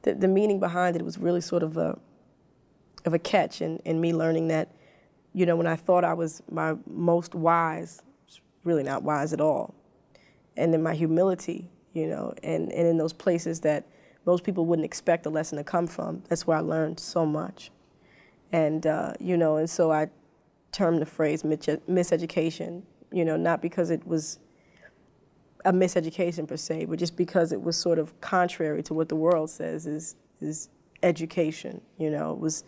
the meaning behind it was really sort of a catch in me learning that, when I thought I was my most wise, it's really not wise at all. And then my humility, and in those places that most people wouldn't expect a lesson to come from, that's where I learned so much. And, and so I termed the phrase miseducation, not because it was a miseducation per se, but just because it was sort of contrary to what the world says is education. It was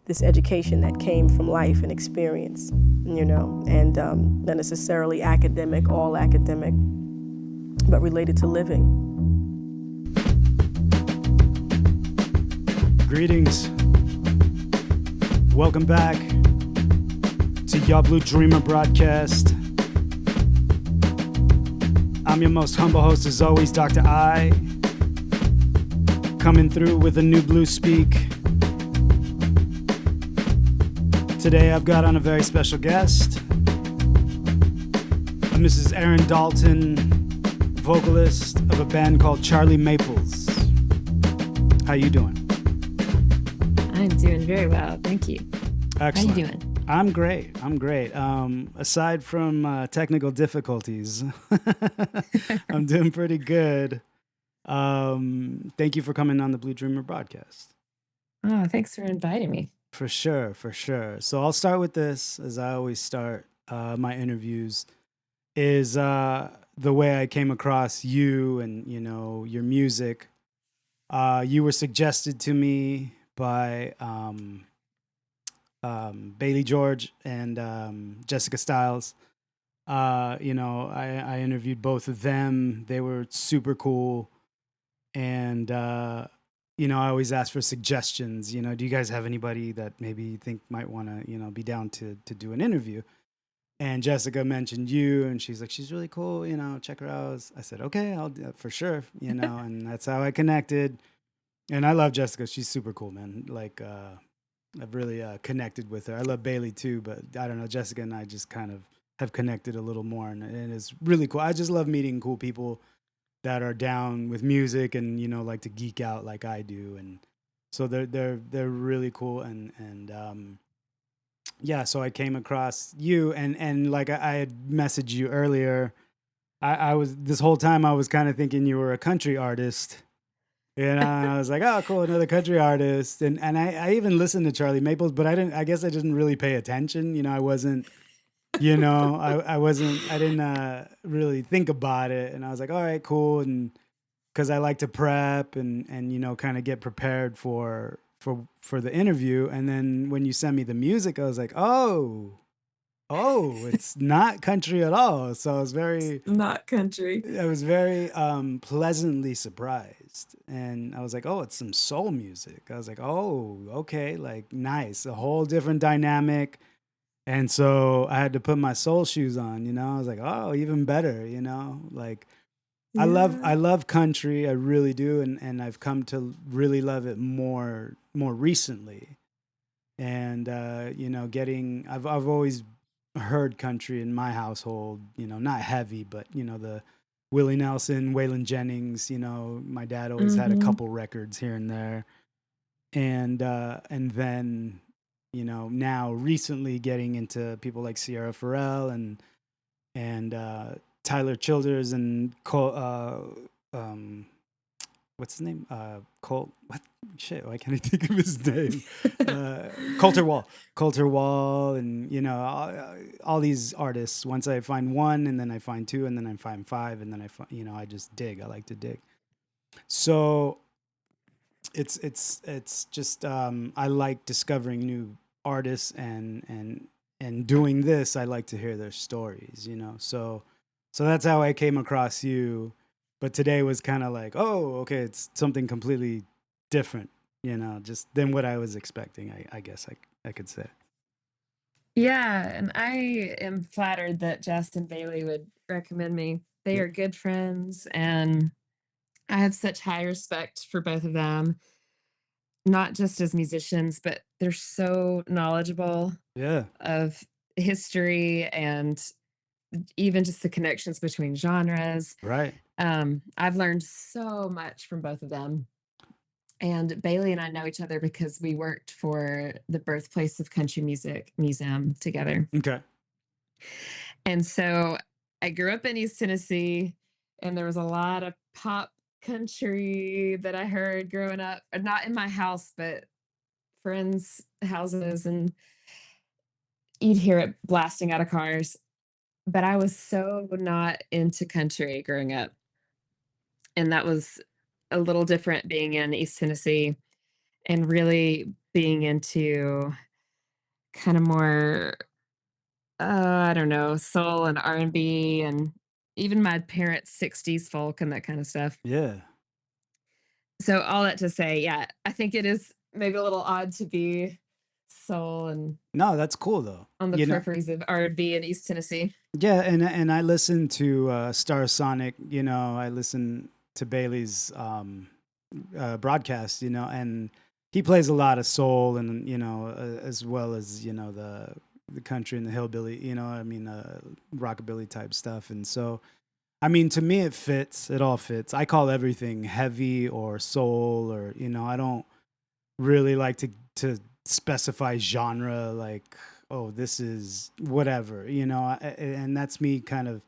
this education that came from life and experience, and not necessarily academic, all academic, but related to living. Greetings. Welcome back to Your Blue Dreamer broadcast. I'm your most humble host as always, Dr. I, coming through with a new blue speak. Today I've got on a very special guest, Mrs. Erin Dalton, vocalist of a band called Charlie Maples. How you doing? I'm doing very well, thank you. Excellent. How you doing? I'm great. Aside from technical difficulties, I'm doing pretty good. Thank you for coming on the Blue Dreamer broadcast. Oh, thanks for inviting me. For sure. So I'll start with this, as I always start my interviews, is the way I came across you and, your music. You were suggested to me by Bailey George and Jessica Stiles. I interviewed both of them. They were super cool. And, I always ask for suggestions. Do you guys have anybody that maybe you think might want to, be down to do an interview? And Jessica mentioned you, and she's like, she's really cool, check her out. I said, okay, I'll do it for sure, and that's how I connected. And I love Jessica. She's super cool, man. Like, I've really connected with her. I love Bailey too, but I don't know, Jessica and I just kind of have connected a little more, and it's really cool. I just love meeting cool people that are down with music and, like to geek out like I do. And so they're really cool. And yeah, so I came across you and like I had messaged you earlier. I was, this whole time I was kind of thinking you were a country artist. And I was like, oh, cool, another country artist. And I even listened to Charlie Maples, but I guess I didn't really pay attention. I wasn't, I didn't really think about it. And I was like, all right, cool. And because I like to prep and kind of get prepared for the interview. And then when you sent me the music, I was like, oh, it's not country at all. So I was Not country. very pleasantly surprised. And I was like, oh, it's some soul music. I was like, oh, okay, like nice, a whole different dynamic. And so I had to put my soul shoes on, I was like, oh, even better, like Yeah. I love country. I really do. And I've come to really love it more recently. And, I've always heard country in my household, not heavy, but, the Willie Nelson, Waylon Jennings, my dad always had a couple records here and there. And then, now recently getting into people like Sierra Farrell and Tyler Childers and what's his name? Colt. What? Shit, why can't I think of his name? Coulter Wall, and all these artists. Once I find one, and then I find two, and then I find five, and then I just dig. I like to dig. So it's just I like discovering new artists and doing this. I like to hear their stories. So that's how I came across you. But today was kind of like, oh, okay, it's something completely different, just than what I was expecting, I guess I could say. Yeah, and I am flattered that Jess and Bailey would recommend me. They Yeah. are good friends, and I have such high respect for both of them, not just as musicians, but they're so knowledgeable Yeah. of history and even just the connections between genres. Right. I've learned so much from both of them. And Bailey and I know each other because we worked for the Birthplace of Country Music Museum together. Okay. And so I grew up in East Tennessee, and there was a lot of pop country that I heard growing up, not in my house, but friends' houses, and you'd hear it blasting out of cars. But I was so not into country growing up. And that was a little different being in East Tennessee and really being into kind of more, I don't know, soul and R&B and even my parents' 60s folk and that kind of stuff. Yeah. So all that to say, yeah, I think it is maybe a little odd to be soul and No, that's cool though. on the You know, peripheries of R&B in East Tennessee. yeah, and I listen to Star Sonic. You know, I listen to Bailey's broadcast. You know, and he plays a lot of soul, and as well as the country and the hillbilly. I mean, rockabilly type stuff. And so, I mean, to me, it fits. It all fits. I call everything heavy or soul, or I don't really like to specify genre, like, oh, this is whatever, and that's me kind of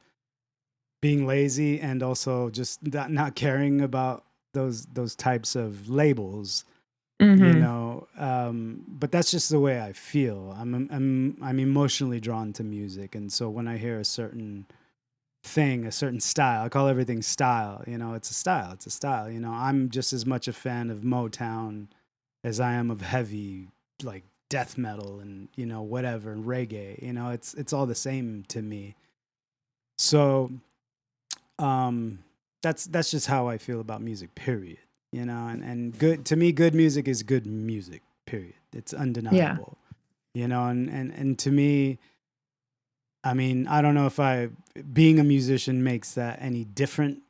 being lazy, and also just not caring about those types of labels, Mhm. but that's just the way I feel. I'm emotionally drawn to music, and so when I hear a certain thing, a certain style, I call everything style. It's a style. It's a style. I'm just as much a fan of Motown as I am of heavy, like death metal and whatever, and reggae. It's all the same to me. So that's just how I feel about music. Period. And good to me, good music is good music. Period. It's Yeah. undeniable. And to me, I mean, I don't know if being a musician makes that any different,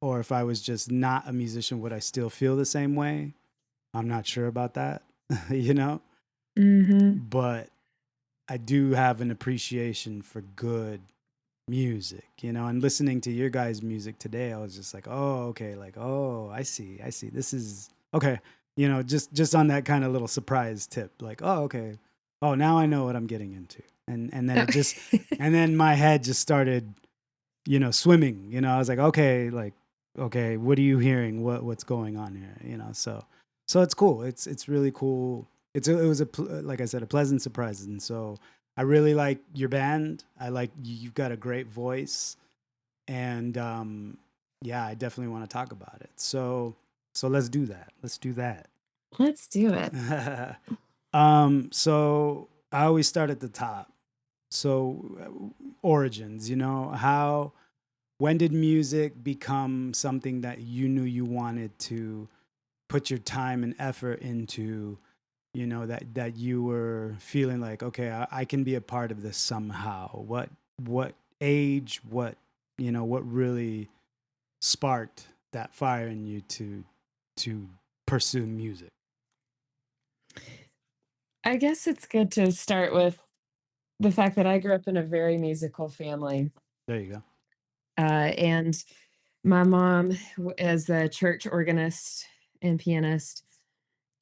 or if I was just not a musician, would I still feel the same way? I'm not sure about that, you know, Mhm. but I do have an appreciation for good music, and listening to your guys' music today, I was just like, oh, okay, like, oh, I see. This is okay, just on that kind of little surprise tip, like, oh, okay, oh, now I know what I'm getting into, and then and then my head just started, swimming, I was like, okay, like, okay, what are you hearing? What's going on here? So it's cool. It's really cool. It was like I said, a pleasant surprise, and so I really like your band. I like you've got a great voice, and yeah, I definitely want to talk about it. So let's do that. Let's do that. Let's do it. So I always start at the top. So origins, how when did music become something that you knew you wanted to put your time and effort into, that you were feeling like, okay, I can be a part of this somehow? What age, what really sparked that fire in you to pursue music? I guess it's good to start with the fact that I grew up in a very musical family. There you go. And my mom is a church organist and pianist.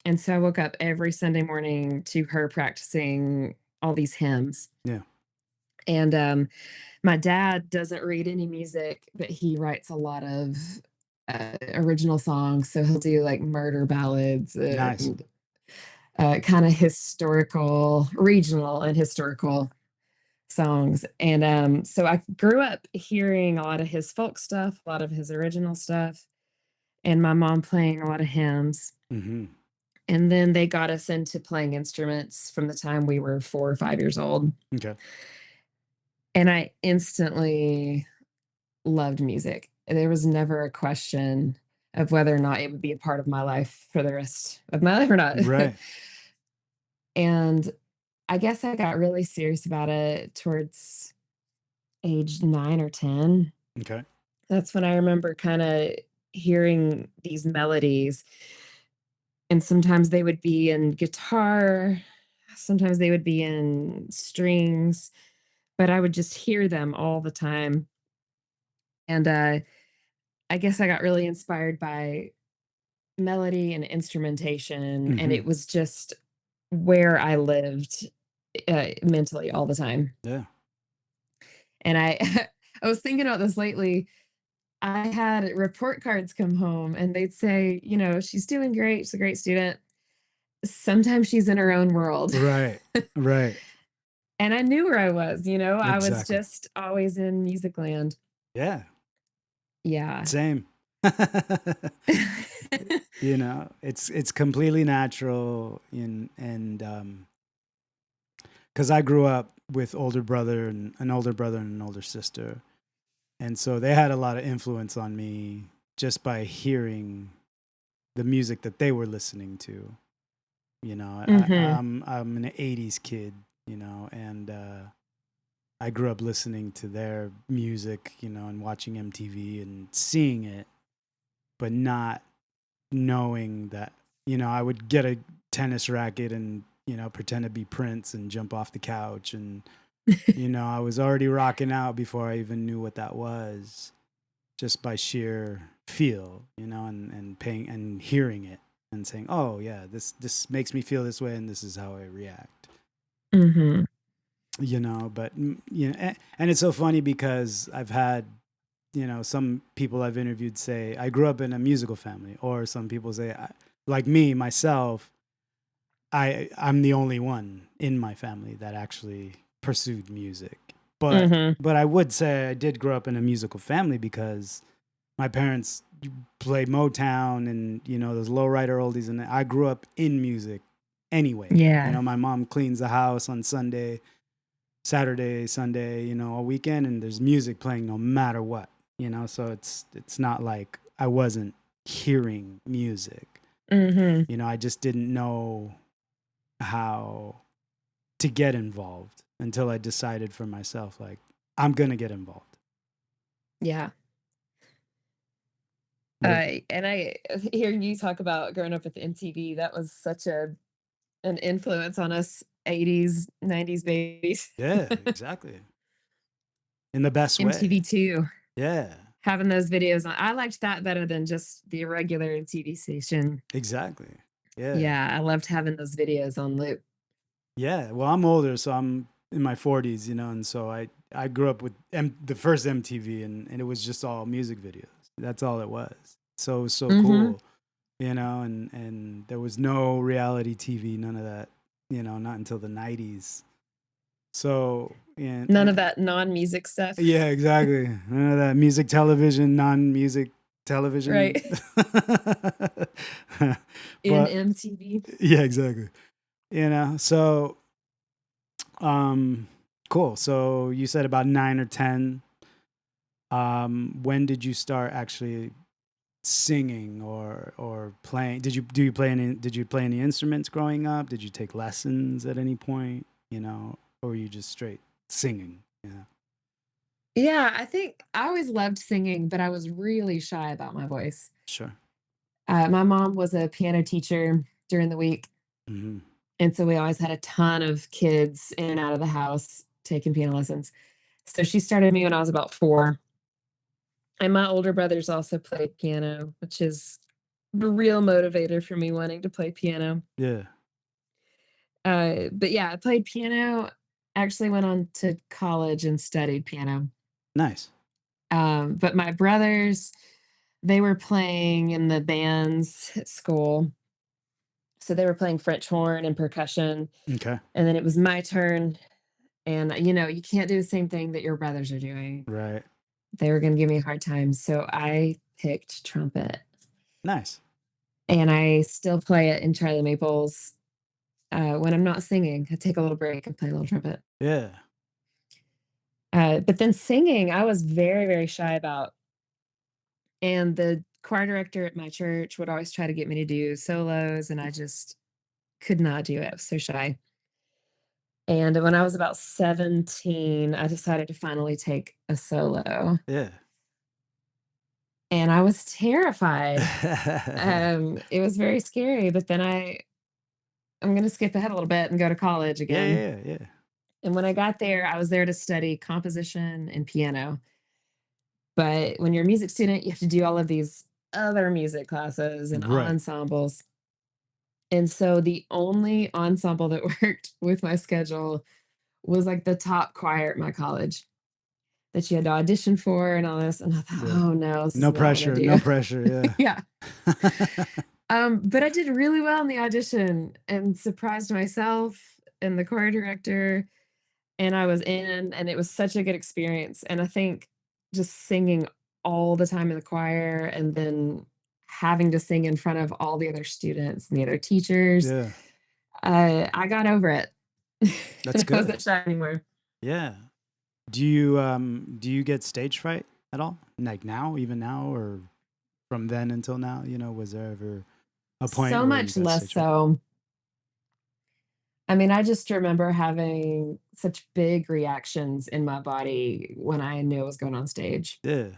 And so I woke up every Sunday morning to her practicing all these hymns. Yeah. And my dad doesn't read any music, but he writes a lot of original songs. So he'll do like murder ballads Nice. and kind of historical, regional and historical songs. And so I grew up hearing a lot of his folk stuff, a lot of his original stuff, and my mom playing a lot of hymns. Mm-hmm. And then they got us into playing instruments from the time we were 4 or 5 years old. Okay. And I instantly loved music. There was never a question of whether or not it would be a part of my life for the rest of my life or not. Right. And I guess I got really serious about it towards age 9 or 10. Okay. That's when I remember kinda hearing these melodies, and sometimes they would be in guitar, sometimes they would be in strings, but I would just hear them all the time, and, I guess I got really inspired by melody and instrumentation, and Hmm. it was just where I lived mentally all the time. Yeah. And I I was thinking about this lately. I had report cards come home and they'd say, she's doing great. She's a great student. Sometimes she's in her own world. Right. Right. And I knew where I was, I was Exactly. just always in music land. Yeah. Yeah. Same. It's completely natural because I grew up with older brother and an older brother and an older sister. And so they had a lot of influence on me just by hearing the music that they were listening to. Mhm. I'm an '80s kid, and I grew up listening to their music, and watching MTV and seeing it, but not knowing that, I would get a tennis racket and, pretend to be Prince and jump off the couch. And, I was already rocking out before I even knew what that was, just by sheer feel, and paying and hearing it and saying, oh, yeah, this makes me feel this way and this is how I react. Mhm. But, and it's so funny because I've had, some people I've interviewed say I grew up in a musical family, or some people say, like me myself, I'm the only one in my family that actually pursued music. But Mhm. but I would say I did grow up in a musical family because my parents play Motown and those lowrider oldies, and I grew up in music anyway. Yeah. My mom cleans the house on Sunday, Saturday, Sunday, all weekend, and there's music playing no matter what. So it's not like I wasn't hearing music. Mhm. I just didn't know how to get involved until I decided for myself, like, I'm gonna get involved. Yeah. What? And I hearing you talk about growing up with MTV, that was such an influence on us 80s, 90s babies. Yeah, exactly. In the best way. MTV too. Yeah, Having those videos on. I liked that better than just the regular TV station. exactly. Yeah. Yeah, I loved having those videos on loop. Yeah. Well, I'm older, so I'm in my 40s, and so I grew up with the first MTV, and it was just all music videos. That's all it was. So it was so Mhm. cool, and there was no reality TV, none of that, not until the 90s. So, None of that non-music stuff. yeah, exactly. None of that music television, non-music television. Right. In But MTV. yeah, exactly. So um cool. So you said about 9 or 10. When did you start actually singing or playing? Did you play any instruments growing up? Did you take lessons at any point, or were you just straight singing? Yeah. Yeah, I think I always loved singing, but I was really shy about my voice. Sure. My mom was a piano teacher during the week, Hmm. and so we always had a ton of kids in and out of the house taking piano lessons. So she started me when I was about 4. And my older brothers also played piano, which is the real motivator for me wanting to play piano. Yeah. But yeah, I played piano, actually went on to college and studied piano. Nice. But my brothers, they were playing in the bands at school. So they were playing French horn and percussion. Okay. And then it was my turn. And, you can't do the same thing that your brothers are doing. Right. They were going to give me a hard time. So I picked trumpet. Nice. And I still play it in Charlie Maples. When I'm not singing, I take a little break and play a little trumpet. Yeah. But then singing, I was very, very shy about. And the choir director at my church would always try to get me to do solos, and I just could not do it. I was so shy. And when I was about 17, I decided to finally take a solo, Yeah. and I was terrified. It was very scary, but then I'm going to skip ahead a little bit and go to college Yeah, again. yeah, yeah. And when I got there, I was there to study composition and piano. But when you're a music student, you have to do all of these other music classes and Right. ensembles. And so the only ensemble that worked with my schedule was like the top choir at my college that you had to audition for and all this. And I thought, Yeah. oh no, this is No not what I pressure. No do. pressure. Yeah. Yeah. But I did really well in the audition and surprised myself and the choir director. And I was in, and it was such a good experience. And I think just singing all the time in the choir and then having to sing in front of all the other students and the other teachers, Yeah. I got over it. That's And I good. wasn't shy anymore. Yeah. Do you get stage fright at all? Like now, even now, or from then until now? Was there ever a point So where you much got less stage fright? so. I mean, I just remember having such big reactions in my body when I knew I was going on stage. Yeah.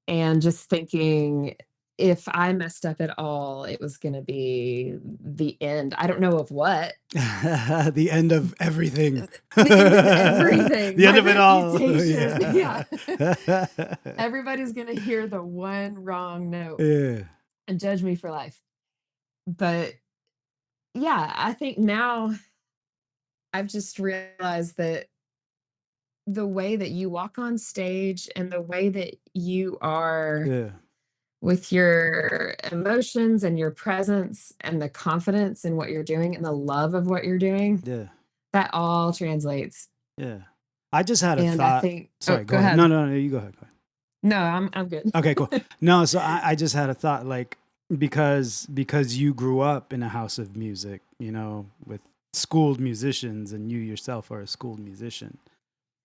And just thinking if I messed up at all, it was gonna be the end. I don't know of what. The end of everything. The end of everything, The end my of it all. reputation. Yeah. Yeah. Everybody's gonna hear the one wrong note Yeah. and judge me for life. But yeah, I think now I've just realized that the way that you walk on stage and the way that you are Yeah. with your emotions and your presence and the confidence in what you're doing and the love of what you're doing, Yeah. that all translates. Yeah. I just had a And I thought. think oh, Sorry, go go ahead. No, ahead. no, no, you go ahead. Go ahead. No, I'm good. Okay, cool. No, so I just had a thought, like, because you grew up in a house of music, with schooled musicians, and you yourself are a schooled musician,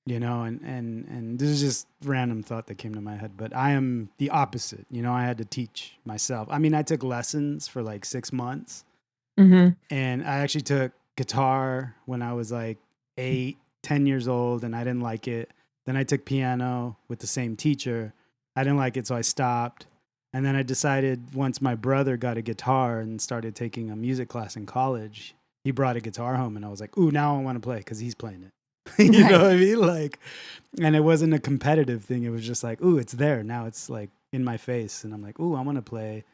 and this is just random thought that came to my head, but I am the opposite. I had to teach myself. I mean, I took lessons for like 6 months, Mhm. and I actually took guitar when I was like 8, 10 years old, and I didn't like it. Then I took piano with the same teacher. I didn't like it, so I stopped. And then I decided once my brother got a guitar and started taking a music class in college, he brought a guitar home, and I was like, ooh, now I want to play because he's playing it. You know Right. what I mean? Like, and it wasn't a competitive thing. It was just like, ooh, it's there. Now it's like in my face. And I'm like, ooh, I want to play,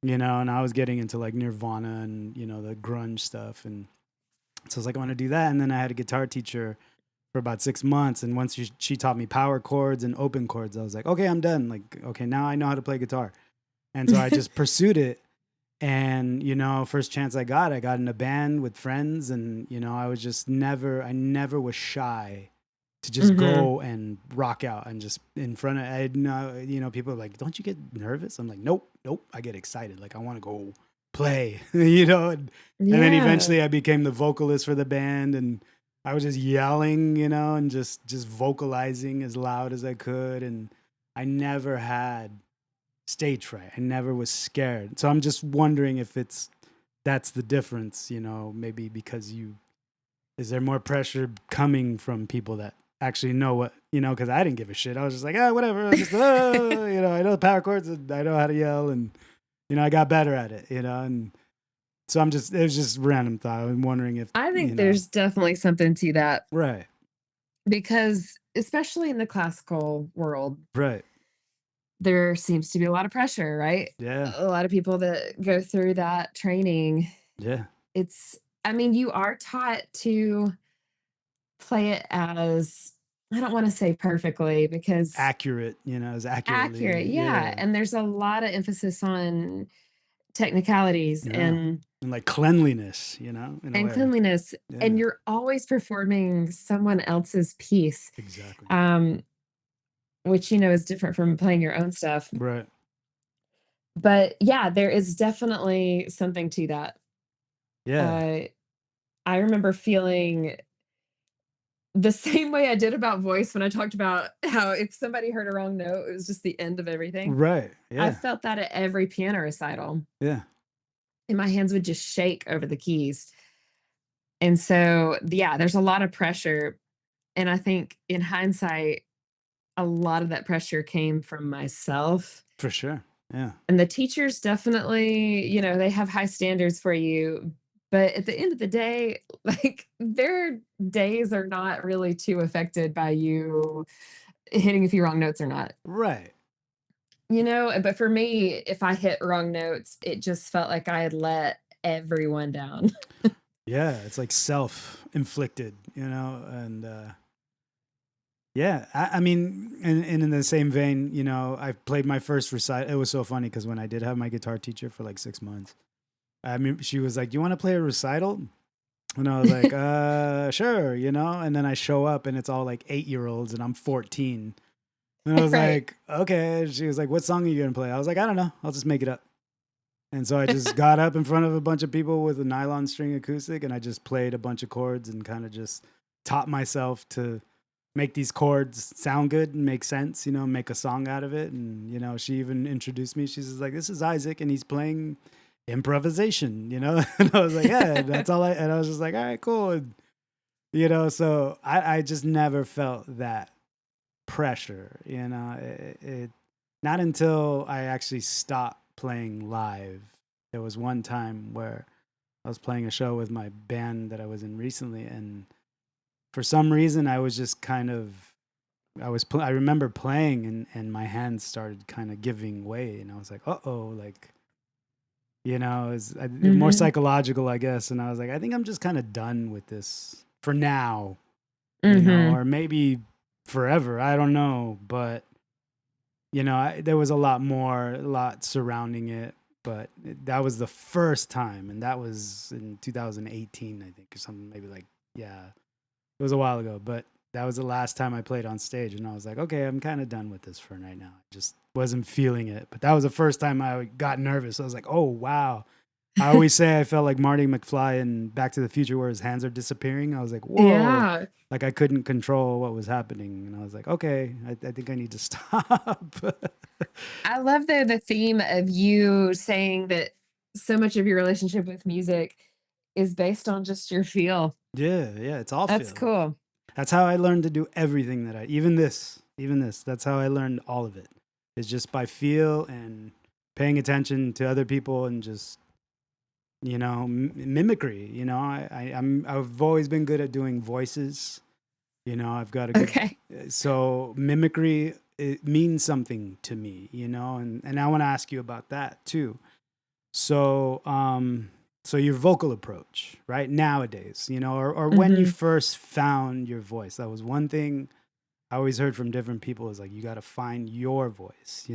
and I was getting into like Nirvana and, the grunge stuff. And so I was like, I want to do that. And then I had a guitar teacher for about 6 months. And once she taught me power chords and open chords, I was like, okay, I'm done. Like, okay, now I know how to play guitar. And so I just pursued it. And, first chance I got in a band with friends. And, I never was shy to just Mhm. go and rock out and just in front of, I know, people are like, don't you get nervous? I'm like, nope. I get excited. Like, I want to go play, and then Yeah. eventually I became the vocalist for the band, and I was just yelling, and just vocalizing as loud as I could. And I never had stage fright. I never was scared. So I'm just wondering if that's the difference, maybe because is there more pressure coming from people that actually know what, because I didn't give a shit. I was just like, whatever. I just, I know the power chords and I know how to yell, and, I got better at it, and so it was just random thought. I'm wondering if, I think there's definitely something to that right, because especially in the classical world, right. there seems to be a lot of pressure, right? Yeah. A lot of people that go through that training, Yeah. it's I mean, you are taught to play it as I don't wanna say perfectly because Accurate, as accurate, accurately. yeah, Yeah. and there's a lot of emphasis on technicalities Yeah. And like cleanliness, in a and way. cleanliness, Yeah. and you're always performing someone else's piece, Exactly. um, which, is different from playing your own stuff. Right. But, yeah, there is definitely something to that. Yeah. Uh, I remember feeling the same way I did about voice when I talked about how if somebody heard a wrong note, it was just the end of everything. Right. I Yeah. felt that at every piano recital, Yeah. and my hands would just shake over the keys. And so, yeah, there's a lot of pressure. And I think in hindsight, a lot of that pressure came from myself. For sure. Yeah. And the teachers definitely, they have high standards for you. But at the end of the day, like their days are not really too affected by you hitting a few wrong notes or not. Right. But for me, if I hit wrong notes, it just felt like I had let everyone down. Yeah, it's like self-inflicted, and yeah, I mean, and in the same vein, I played my first recital. It was so funny because when I did have my guitar teacher for like 6 months, I mean, she was like, "Do you want to play a recital?" And I was like, sure, and then I show up and it's all like 8-year-olds and I'm 14. And I was Right. like, okay. And she was like, what song are you going to play? I was like, I don't know. I'll just make it up. And so I just got up in front of a bunch of people with a nylon string acoustic and I just played a bunch of chords and kind of just taught myself to make these chords sound good and make sense, make a song out of it. And, she even introduced me. She's like, this is Isaac and he's playing improvisation, And I was like, yeah, that's all and I was just like, all right, cool. And, so I just never felt that pressure, not until I actually stopped playing live. There was one time where I was playing a show with my band that I was in recently, and for some reason I was just kind of I remember playing and my hands started kind of giving way and I was like, uh-oh, like it's more Mhm. psychological, I guess. And I was like, I think I'm just kind of done with this for now, Mhm. or maybe forever. I don't know. But, there was a lot surrounding it. But that was the first time. And that was in 2018, I think, or something. Maybe like, yeah, it was a while ago. But that was the last time I played on stage. And I was like, okay, I'm kind of done with this for right now. I just wasn't feeling it. But that was the first time I got nervous. I was like, oh, wow. I always say I felt like Marty McFly in Back to the Future where his hands are disappearing. I was like, whoa. Yeah. Like I couldn't control what was happening. And I was like, okay, I think I need to stop. I love though the theme of you saying that so much of your relationship with music is based on just your feel. Yeah, it's all That's feel. cool. That's how I learned to do everything that even this. That's how I learned all of it. Is just by feel and paying attention to other people and just mimicry. I've always been good at doing voices. I've got a good Okay. so mimicry, it means something to me, and I want to ask you about that too. So so your vocal approach, right? Nowadays, or when you Mhm. first found your voice. That was one thing I always heard from different people is like you got to find your voice,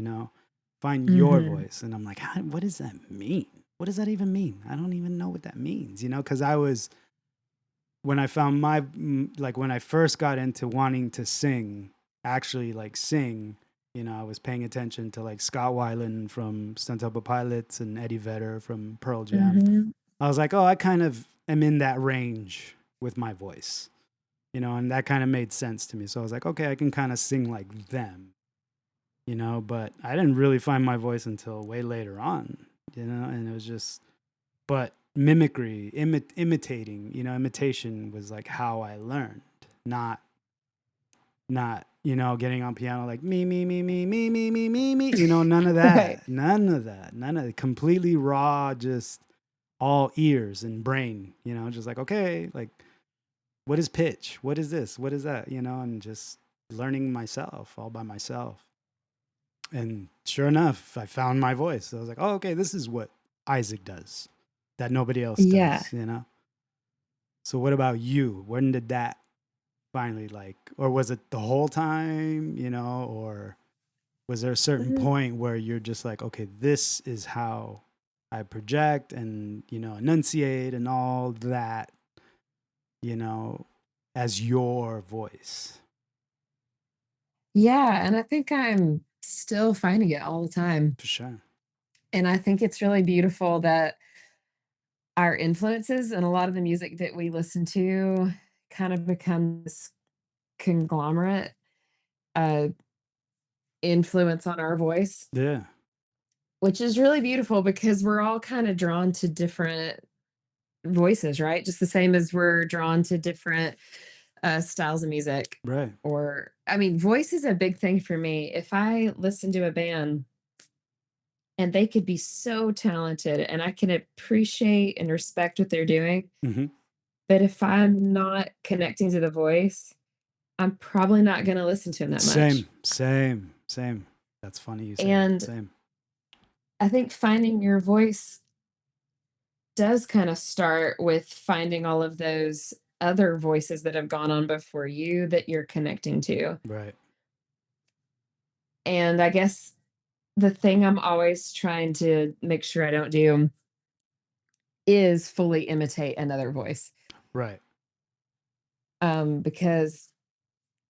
find your Mhm. voice. And I'm like, what does that mean? What does that even mean? I don't even know what that means, because when I found like when I first got into wanting to sing, actually like sing, I was paying attention to like Scott Weiland from Stone Temple Pilots and Eddie Vedder from Pearl Jam. Mhm. I was like, oh, I kind of am in that range with my voice, and that kind of made sense to me. So I was like, okay, I can kind of sing like them, but I didn't really find my voice until way later on, and it was just, but mimicry, imitating, imitation was like how I learned, not, getting on piano like me, none of Right. that, none of it, completely raw, just all ears and brain, just like, okay, like, what is pitch? What is this? What is that? And just learning myself all by myself. And sure enough, I found my voice. I was like, oh, okay, this is what Isaac does that nobody else Yeah. does. So what about you? When did that finally or was it the whole time, or was there a certain Mhm. point where you're just like, okay, this is how I project and, enunciate and all that, you know, as your voice? Yeah, and I think I'm still finding it all the time. For sure. And I think it's really beautiful that our influences and a lot of the music that we listen to kind of become this conglomerate uh influence on our voice, Yeah. which is really beautiful because we're all kind of drawn to different voices, right? Just the same as we're drawn to different styles of music. Right. Or, I mean, voice is a big thing for me. If I listen to a band and they could be so talented and I can appreciate and respect what they're doing, Hmm. but if I'm not connecting to the voice, I'm probably not going to listen to them that much. Same. That's funny you say that. And Same. I think finding your voice does kind of start with finding all of those other voices that have gone on before you that you're connecting to. Right. And I guess the thing I'm always trying to make sure I don't do is fully imitate another voice. Right. Because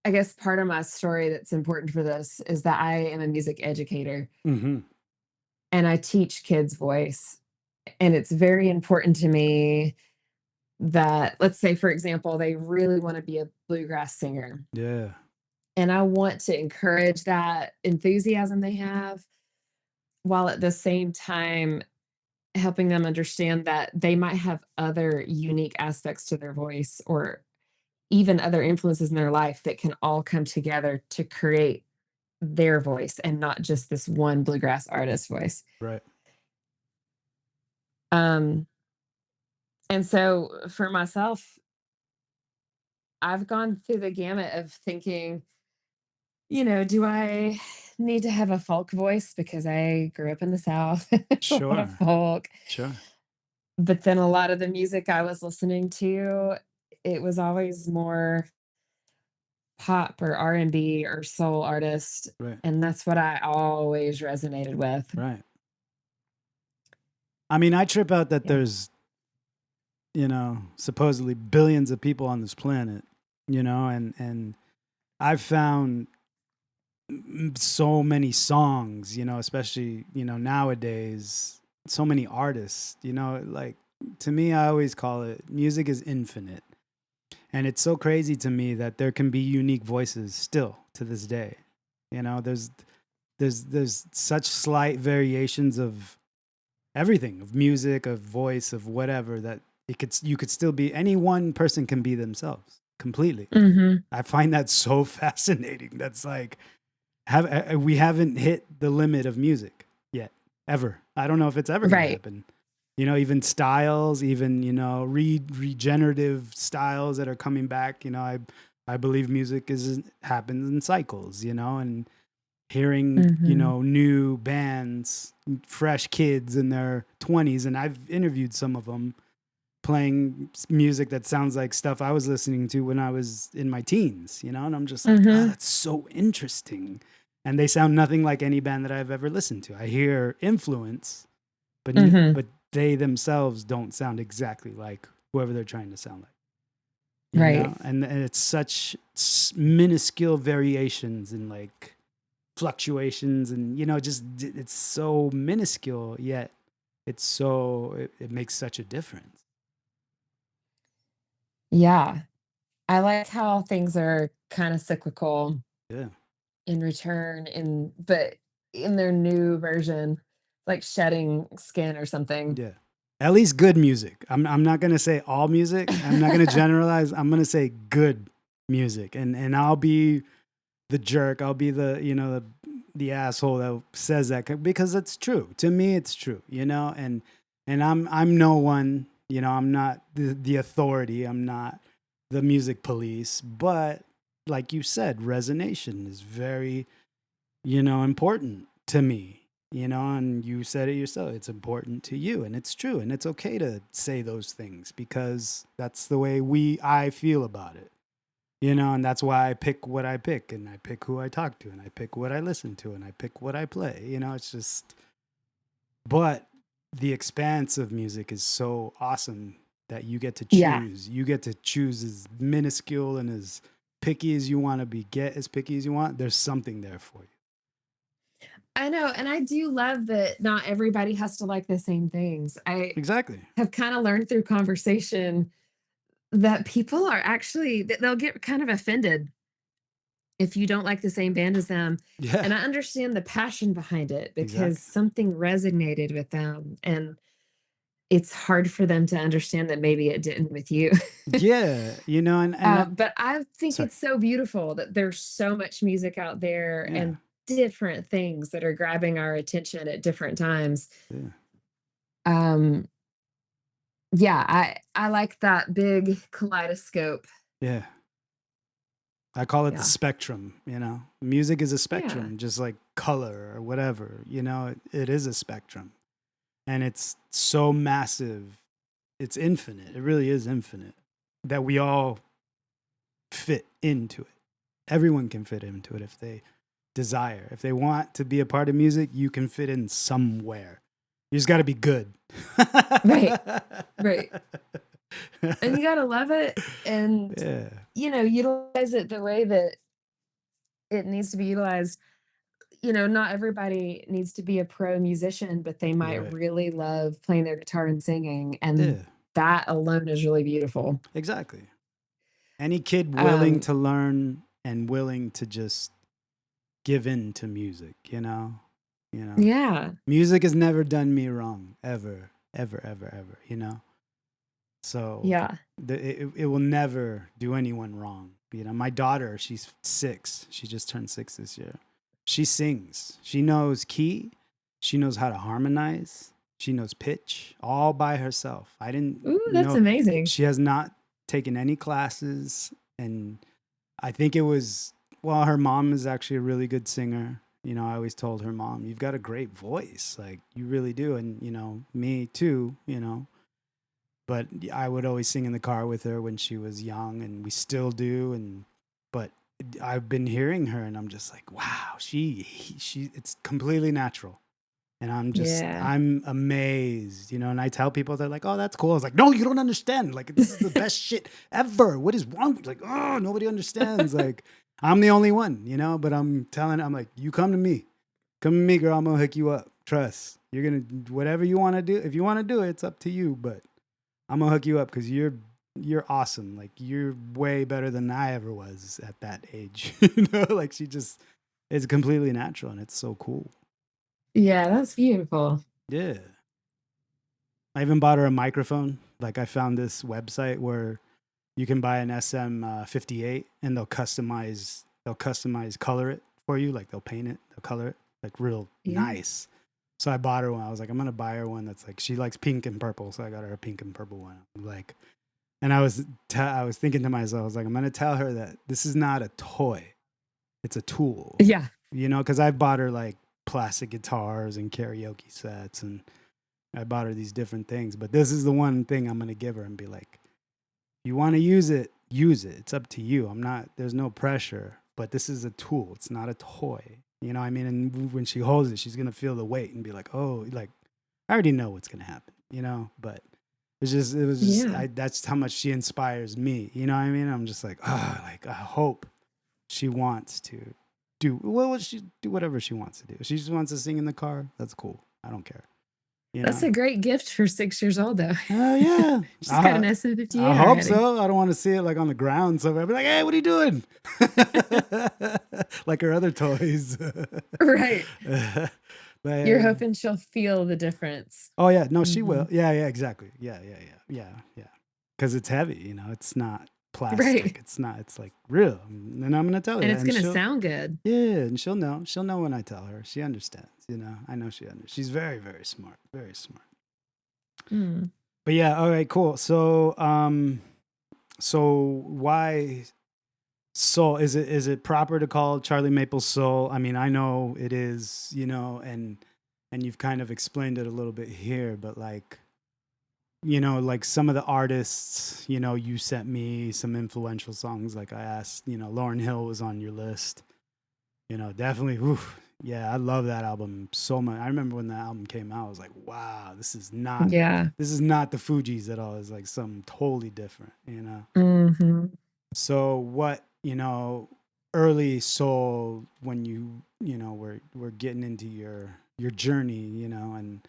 I guess part of my story that's important for this is that I am a music educator Hmm. and I teach kids voice. And it's very important to me that, let's say, for example, they really want to be a bluegrass singer. Yeah. And I want to encourage that enthusiasm they have, while at the same time helping them understand that they might have other unique aspects to their voice or even other influences in their life that can all come together to create their voice and not just this one bluegrass artist voice. Right. Um, and so for myself, I've gone through the gamut of thinking, do I need to have a folk voice because I grew up in the South, a lot of Sure. folk. Sure. But then a lot of the music I was listening to, it was always more pop or R&B or soul artist, Right. and that's what I always resonated with. Right. I mean, I trip out that Yeah. there's, supposedly billions of people on this planet, and I've found so many songs, especially, nowadays, so many artists, like to me, I always call it music is infinite. And it's so crazy to me that there can be unique voices still to this day. There's such slight variations of everything, of music, of voice, of whatever, that you could still be, any one person can be themselves completely. Mhm. I find that so fascinating. That's like we haven't hit the limit of music yet, ever. I don't know if it's ever going to Right. happen. Even styles, even regenerative styles that are coming back. I believe music happens in cycles. And hearing Mhm. new bands, fresh kids in their 20s, and I've interviewed some of them playing music that sounds like stuff I was listening to when I was in my teens, and I'm just like, oh, Mhm. that's so interesting. And they sound nothing like any band that I've ever listened to. I hear influence, but Mhm. but they themselves don't sound exactly like whoever they're trying to sound like. Right. And it's such minuscule variations and like fluctuations, and just it's so minuscule, yet it makes such a difference. Yeah. I like how things are kind of cyclical Yeah. in return but in their new version, like shedding skin or something. Yeah. At least good music. I'm not gonna say all music. I'm not gonna generalize. I'm gonna say good music. And I'll be the jerk. I'll be the asshole that says that because it's true. To me it's true, and I'm no one, I'm not the authority. I'm not the music police, but like you said, resonation is very, important to me, and you said it yourself. It's important to you, and it's true, and it's okay to say those things because that's the way I feel about it, and that's why I pick what I pick, and I pick who I talk to, and I pick what I listen to, and I pick what I play. It's just, but the expanse of music is so awesome that you get to Yeah. choose. You get to choose as minuscule and as picky as you want to be. Get as picky as you want. There's something there for you. I know, and I do love that not everybody has to like the same things. I Exactly. have kind of learned through conversation that people are actually they'll get kind of offended if you don't like the same band as them. Yeah. And I understand the passion behind it because Exactly. something resonated with them and it's hard for them to understand that maybe it didn't with you. Yeah. And that. But I think Sorry. it's so beautiful that there's so much music out there Yeah. and different things that are grabbing our attention at different times. Yeah. Um, yeah, I like that big kaleidoscope Yeah. I call it the Yeah. spectrum, Music is a Yeah. spectrum, just like color or whatever, it is a spectrum. And it's so massive. It's infinite. It really is infinite that we all fit into it. Everyone can fit into it if they desire. If they want to be a part of music, you can fit in somewhere. You just got to be good. Right. Right. And you gotta love it and, Yeah. utilize it the way that it needs to be utilized. Not everybody needs to be a pro musician, but they might Right. really love playing their guitar and singing, and Yeah. that alone is really beautiful. Exactly. Any kid willing Um, to learn and willing to just give in to music, yeah. Music has never done me wrong, ever, ever, ever, ever. So Yeah. it will never do anyone wrong. My daughter, she's 6. She just turned 6 this year. She sings. She knows key. She knows how to harmonize. She knows pitch all by herself. I didn't Ooh, that's know. amazing. She has not taken any classes. And I think it was, well, her mom is actually a really good singer. I always told her mom, you've got a great voice. Like, you really do. And, me too, but I would always sing in the car with her when she was young, and we still do. But I've been hearing her, and I'm just like, wow, it's completely natural, and Yeah. I'm amazed, And I tell people, they're like, oh, that's cool. I was like, no, you don't understand. Like, this is the best shit ever. What is wrong? Like, oh, nobody understands. Like, I'm the only one, But I'm like, you come to me, girl. I'm gonna hook you up. Trust. You're gonna whatever you want to do. If you want to do it, it's up to you. But I'm gonna hook you up because you're awesome. Like, you're way better than I ever was at that age. Like, she just is completely natural, and it's so cool. Yeah, that's beautiful. Yeah. I even bought her a microphone. Like, I found this website where you can buy an SM58, and they'll customize color it for you. Like, they'll paint it, they'll color it, like, real Yeah. nice. So I bought her one. I was like, I'm gonna buy her one that's like, she likes pink and purple, so I got her a pink and purple one. Like, and I was thinking to myself, I was like, I'm gonna tell her that this is not a toy, it's a tool. Yeah. Because I've bought her like plastic guitars and karaoke sets, and I bought her these different things. But this is the one thing I'm gonna give her and be like, you want to use it, use it. It's up to you. There's no pressure, but this is a tool. It's not a toy. You know what I mean? And when she holds it, she's going to feel the weight and be like, oh, like, I already know what's going to happen, but Yeah. that's how much she inspires me. You know what I mean? I'm just like, like, I hope she wants to she do whatever she wants to do. If she just wants to sing in the car, that's cool. I don't care. You That's know? a great gift for 6 years old, though. Yeah. She's got an SM58 I hope already. so. I don't want to see it like on the ground somewhere. I'd be like, hey, what are you doing? Like her other toys. Right. But, You're hoping she'll feel the difference. oh yeah, no, she will. Mhm. Yeah, exactly. Yeah. Because it's heavy, It's not plastic. Right. It's not. It's like real. And I'm gonna tell her And that, it's and gonna she'll. sound good. Yeah, and she'll know. She'll know when I tell her. She understands. I know she understands. She's very, very smart. Very smart. Mm. But yeah, all right, cool. So why soul? Is it proper to call Charlie Maples soul? I mean, I know it is, and you've kind of explained it a little bit here, but like, like some of the artists, you sent me some influential songs. Like, I asked, Lauryn Hill was on your list. Definitely. Oof, yeah, I love that album so much. I remember when the album came out, I was like, wow, this is not Yeah. the Fugees at all. It's like something totally different. Mhm. So what, early soul, when we're getting into your journey, and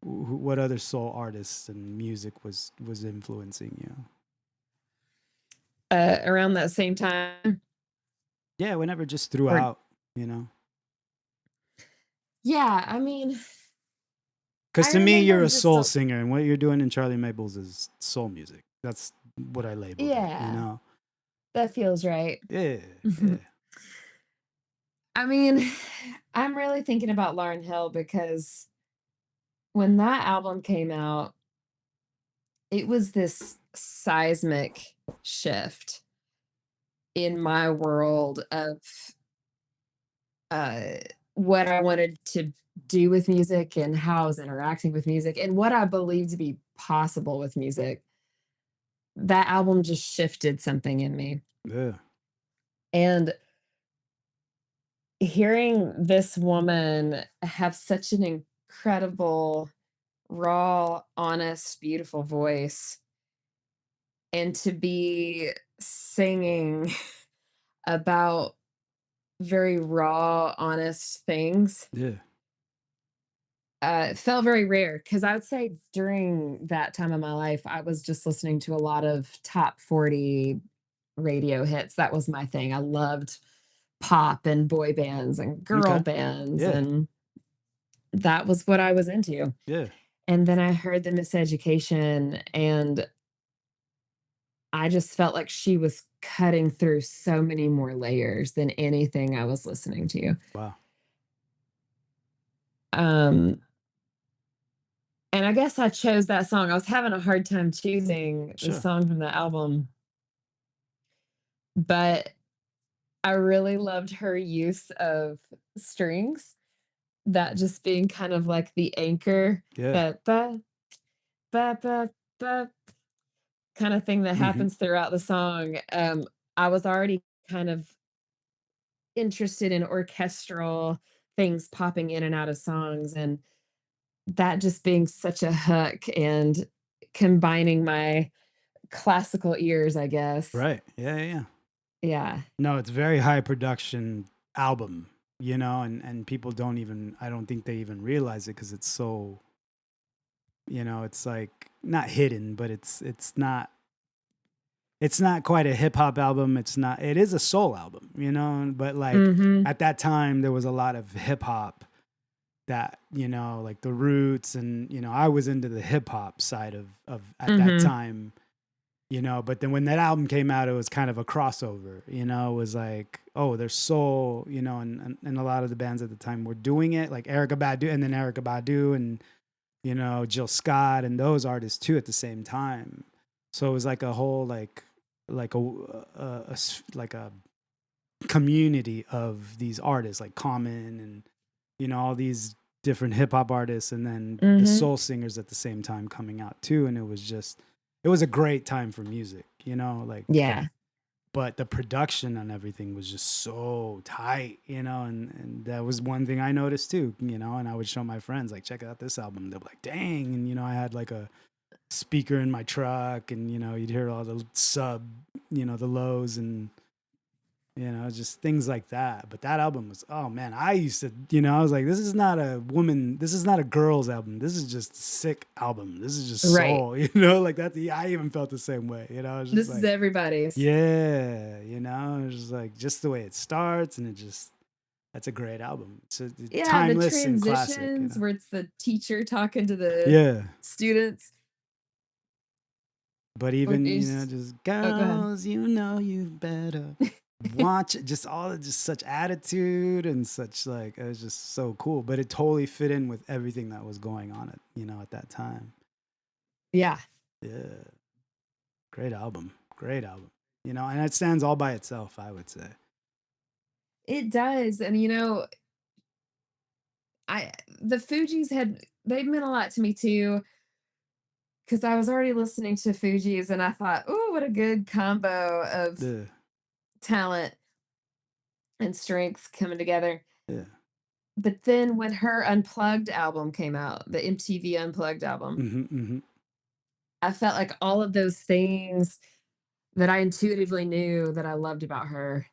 what other soul artists and music was influencing you? Around that same time Yeah, whenever, just or throughout. yeah, I mean, Because I to me, you're remember a just soul singer, and what you're doing in Charlie Maples is soul music. That's what I labeled it. yeah, that feels right. Yeah, yeah. Mhm. I mean, I'm really thinking about Lauryn Hill because when that album came out, it was this seismic shift in my world of uh, what I wanted to do with music and how I was interacting with music and what I believed to be possible with music. That album just shifted something in me. Yeah. And hearing this woman have such an incredible, raw, honest, beautiful voice, and to be singing about very raw, honest things, Yeah. it felt very rare because I would say during that time of my life, I was just listening to a lot of top 40 radio hits. That was my thing. I loved pop and boy bands and girl Okay. bands, Yeah. and that was what I was into. Yeah. And then I heard the Miseducation, and I just felt like she was cutting through so many more layers than anything I was listening to. Wow. Um, and I guess I chose that song. I was having a hard time choosing the Sure. song from the album, but I really loved her use of strings, that just being kind of like the anchor, Yeah. that ba ba ba ba kind of thing that Mhm. happens throughout the song. I was already kind of interested in orchestral things popping in and out of songs, and that just being such a hook and combining my classical ears, I guess. Right. Yeah, yeah, yeah. Yeah. No, it's very high production album, and people don't even I don't think they even realize it because it's so, it's like not hidden, but it's not quite a hip hop album. It is a soul album, but like Mhm. at that time there was a lot of hip hop that, like the Roots, and I was into the hip hop side of at that Mhm. time, but then when that album came out, it was kind of a crossover, it was like, oh, there's soul, and a lot of the bands at the time were doing it, like Erica Badu and, Jill Scott and those artists too at the same time. So it was like a whole, like a community of these artists like Common and, all these different hip hop artists, and then the Mhm. soul singers at the same time coming out too. And it was a great time for music, like, Yeah. but the production on everything was just so tight, and that was one thing I noticed too, and I would show my friends, like, check out this album. They'll be like, dang. And, I had like a speaker in my truck, and, you'd hear all the the lows, and, just things like that. But that album was, oh man, I used to, I was like, this is not a girl's album. This is just a sick album. This is just Right. soul, like that's, I even felt the same way, I was just This is like, everybody's. yeah, it was just like, just the way it starts, and that's a great album. It's Yeah, the timeless and classic, transitions where it's the teacher talking to the Yeah. students. But Or even, is just Oh, go ahead. girls, you better watch it. Just such attitude and such, like, it was just so cool. But it totally fit in with everything that was going on at that time. Yeah. Yeah. Great album. Great album. And it stands all by itself, I would say. It does, and, I the Fugees they meant a lot to me too, because I was already listening to Fugees, and I thought, "Ooh, what a good combo of Yeah. talent and strengths coming together." Yeah. But then when her Unplugged album came out, the MTV Unplugged album, Hmm. Hmm. I felt like all of those things that I intuitively knew that I loved about her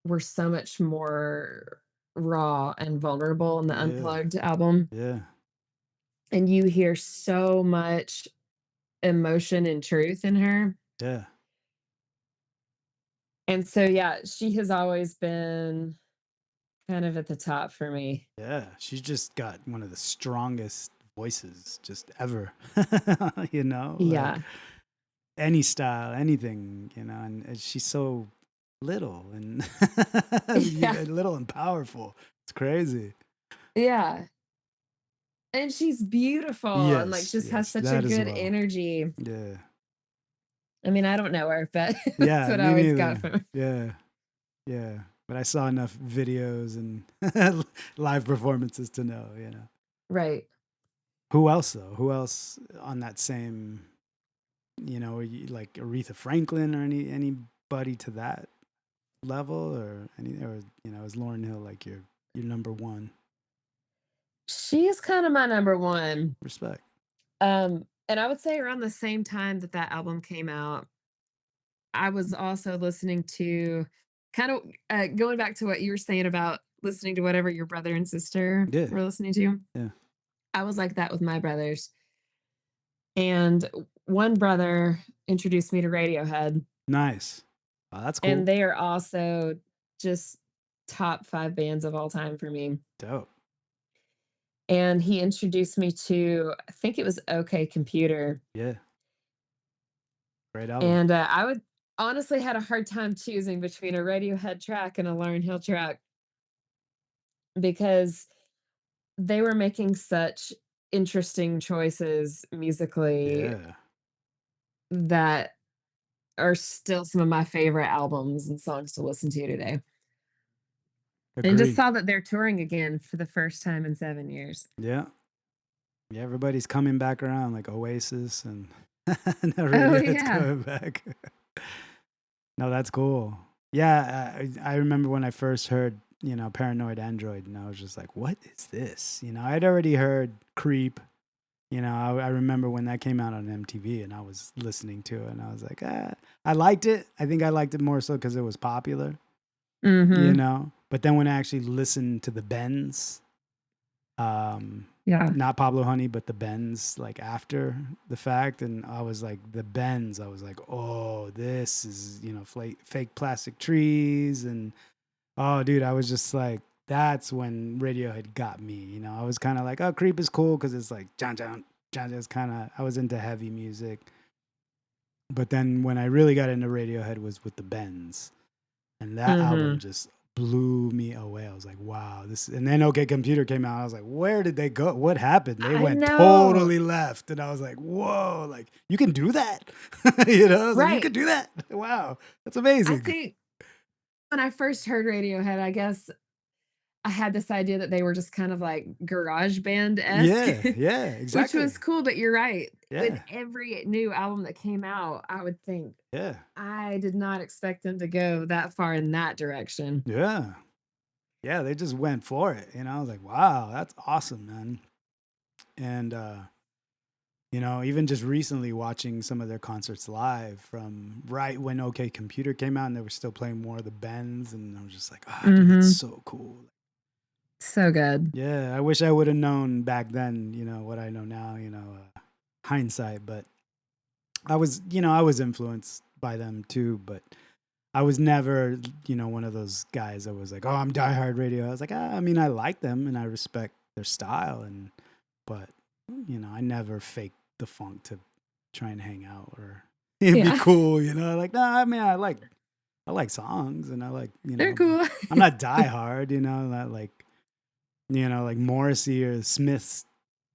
were so much more raw and vulnerable in the Yeah. Unplugged album, Yeah. and you hear so much emotion and truth in her. Yeah. And so, yeah, she has always been kind of at the top for me. Yeah. She's just got one of the strongest voices just ever, like Yeah. any style, anything, and she's so little and Yeah. little and powerful. It's crazy. Yeah. And she's beautiful and like Yes, just has yes, such a that as good well. energy. Yeah, I mean, I don't know her, but that's Yeah, what I me always got neither. from her. Yeah, yeah. But I saw enough videos and live performances to know, you know. Right. Who else though? Who else on that same, you know, like Aretha Franklin or anybody to that level or any or you know, is Lauren Hill like your number one? She is kind of my number one. Respect. And I would say around the same time that that album came out, I was also listening to kind of going back to what you were saying about listening to whatever your brother and sister Yeah, were listening to. yeah. I was like that with my brothers. And one brother introduced me to Radiohead, Nice. Oh, that's and cool. they are also just top 5 bands of all time for me. Dope. And he introduced me to, I think it was OK Computer. Yeah. Great album. And I would honestly had a hard time choosing between a Radiohead track and a Lauryn Hill track because they were making such interesting choices musically Yeah. that are still some of my favorite albums and songs to listen to today. And just Agreed. saw that they're touring again for the first time in 7 years. Yeah. Yeah, everybody's coming back around like Oasis and now Oh, Radiohead's yeah. coming back. No, that's cool. Yeah, I remember when I first heard, you know, Paranoid Android, and I was just like, what is this? You know, I'd already heard Creep. You know, I remember when that came out on MTV and I was listening to it and I was like, I liked it. I think I liked it more so because it was popular, you Mhm. know? But then when I actually listened to the Bends, Yeah. not Pablo Honey, but the Bends, like after the fact, and I was like, the Bends, I was like, oh, this is, you know, fake plastic trees. And oh, dude, I was just like, that's when Radiohead got me. You know, I was kind of like, oh, Creep is cool because it's like, John, John, John, just kind of, I was into heavy music. But then when I really got into Radiohead was with the Bends. And that album Mhm. just blew me away. I was like, wow, this. And then OK Computer came out. I was like, where did they go? What happened? They I went know. totally left. And I was like, whoa, like you can do that. You know, I was like, you Right. can do that. Wow, that's I amazing. think when I first heard Radiohead, I guess I had this idea that they were just kind of like garage band-esque, Yeah, yeah, which exactly. was cool, but you're right. With Yeah, every new album that came out, I would think, yeah, I did not expect them to go that far in that direction. yeah, yeah. They just went for it. You know, I was like, wow, that's awesome, man. And you know, even just recently watching some of their concerts live from right when OK Computer came out and they were still playing more of the Bends. And I was just like, ah, dude, that's Mhm. so cool. So good. Yeah, I wish I would have known back then, you know, what I know now, you know, hindsight. But I was, you know, I was influenced by them too. But I was never, you know, one of those guys that was like, oh, I'm diehard radio. I was like, I mean, I like them and I respect their style. But, you know, I never faked the funk to try and hang out or it'd be Yeah. cool, you know. Like, no, I mean, I like songs, and I like, you They're know, cool. I'm not die hard, you know, not like, you know, like Morrissey or Smith's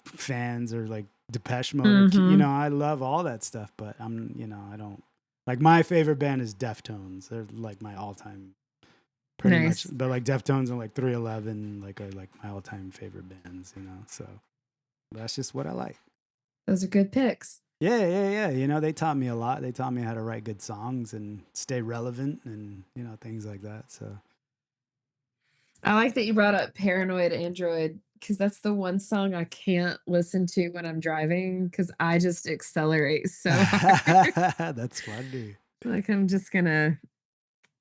fans or like Depeche Mode or you know, Mhm. I love all that stuff, but I'm, you know, I don't like my favorite band is Deftones. They're like my all time pretty much, Nice. but like Deftones and like 311 like are like my all time favorite bands, you know. So that's just what I like. Those are good picks. Yeah, yeah, yeah. You know, they taught me a lot. They taught me how to write good songs and stay relevant and, you know, things like that. So, I like that you brought up Paranoid Android because that's the one song I can't listen to when I'm driving because I just accelerate so hard. that's funny. Like, I'm just gonna,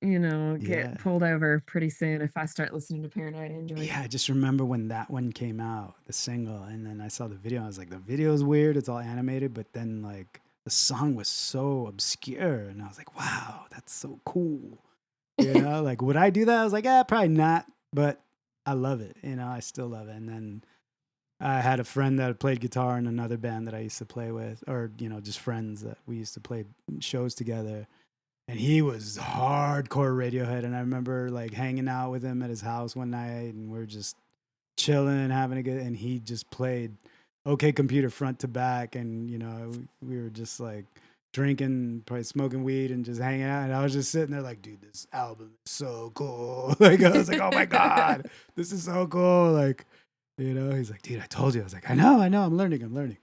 get Yeah. pulled over pretty soon if I start listening to Paranoid Android. Yeah, I just remember when that one came out, the single, and then I saw the video. I was like, the video is weird. It's all animated, but then like the song was so obscure, and I was like, wow, that's so cool. You know, like would I do that? I was like, probably not, but I love it. You know, I still love it. And then I had a friend that played guitar in another band that I used to play with, or you know, just friends that we used to play shows together. And he was hardcore Radiohead. And I remember like hanging out with him at his house one night, and we are just chilling, having a good. And he just played OK Computer front to back, and you know, we were just like drinking, probably smoking weed and just hanging out. And I was just sitting there like, dude, this album is so cool. Like, I was like, oh my God, this is so cool. Like, he's like, dude, I told you. I was like, I know, I'm learning.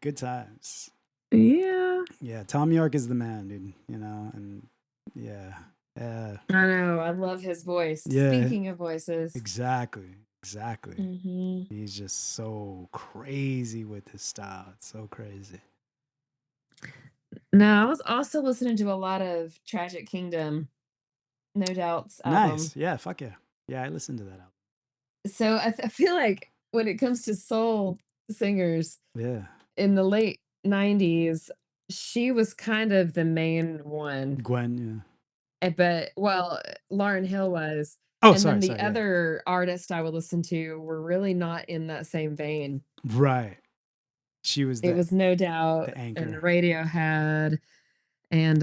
Good times. Yeah. Yeah, Tom York is the man, dude, and yeah. Yeah. I know. I love his voice. Yeah. Speaking of voices. Exactly. Hmm. He's just so crazy with his style. It's so crazy. No, I was also listening to a lot of Tragic Kingdom, No Doubt's album. Nice. Yeah, fuck yeah. Yeah, I listened to that album. So I feel like when it comes to soul singers Yeah. in the late 90s, she was kind of the main one. Gwen, But Lauryn Hill was. Oh, And then the sorry, yeah. other artists I would listen to were really not in that same vein. Right. She was It was No Doubt the and anchor. Radiohead and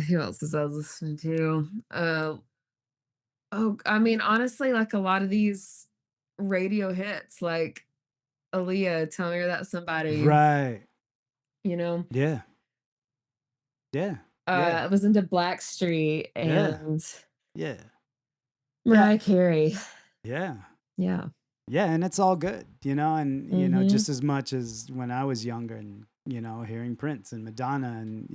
who else was I listening to? I mean, honestly, like a lot of these radio hits, like Aaliyah, Tell Me You're That Somebody, Right. Yeah. Yeah. I was into Blackstreet and Yeah. Mariah Carey. Yeah. Yeah. Yeah, and it's all good, and Mhm. just as much as when I was younger and hearing Prince and Madonna and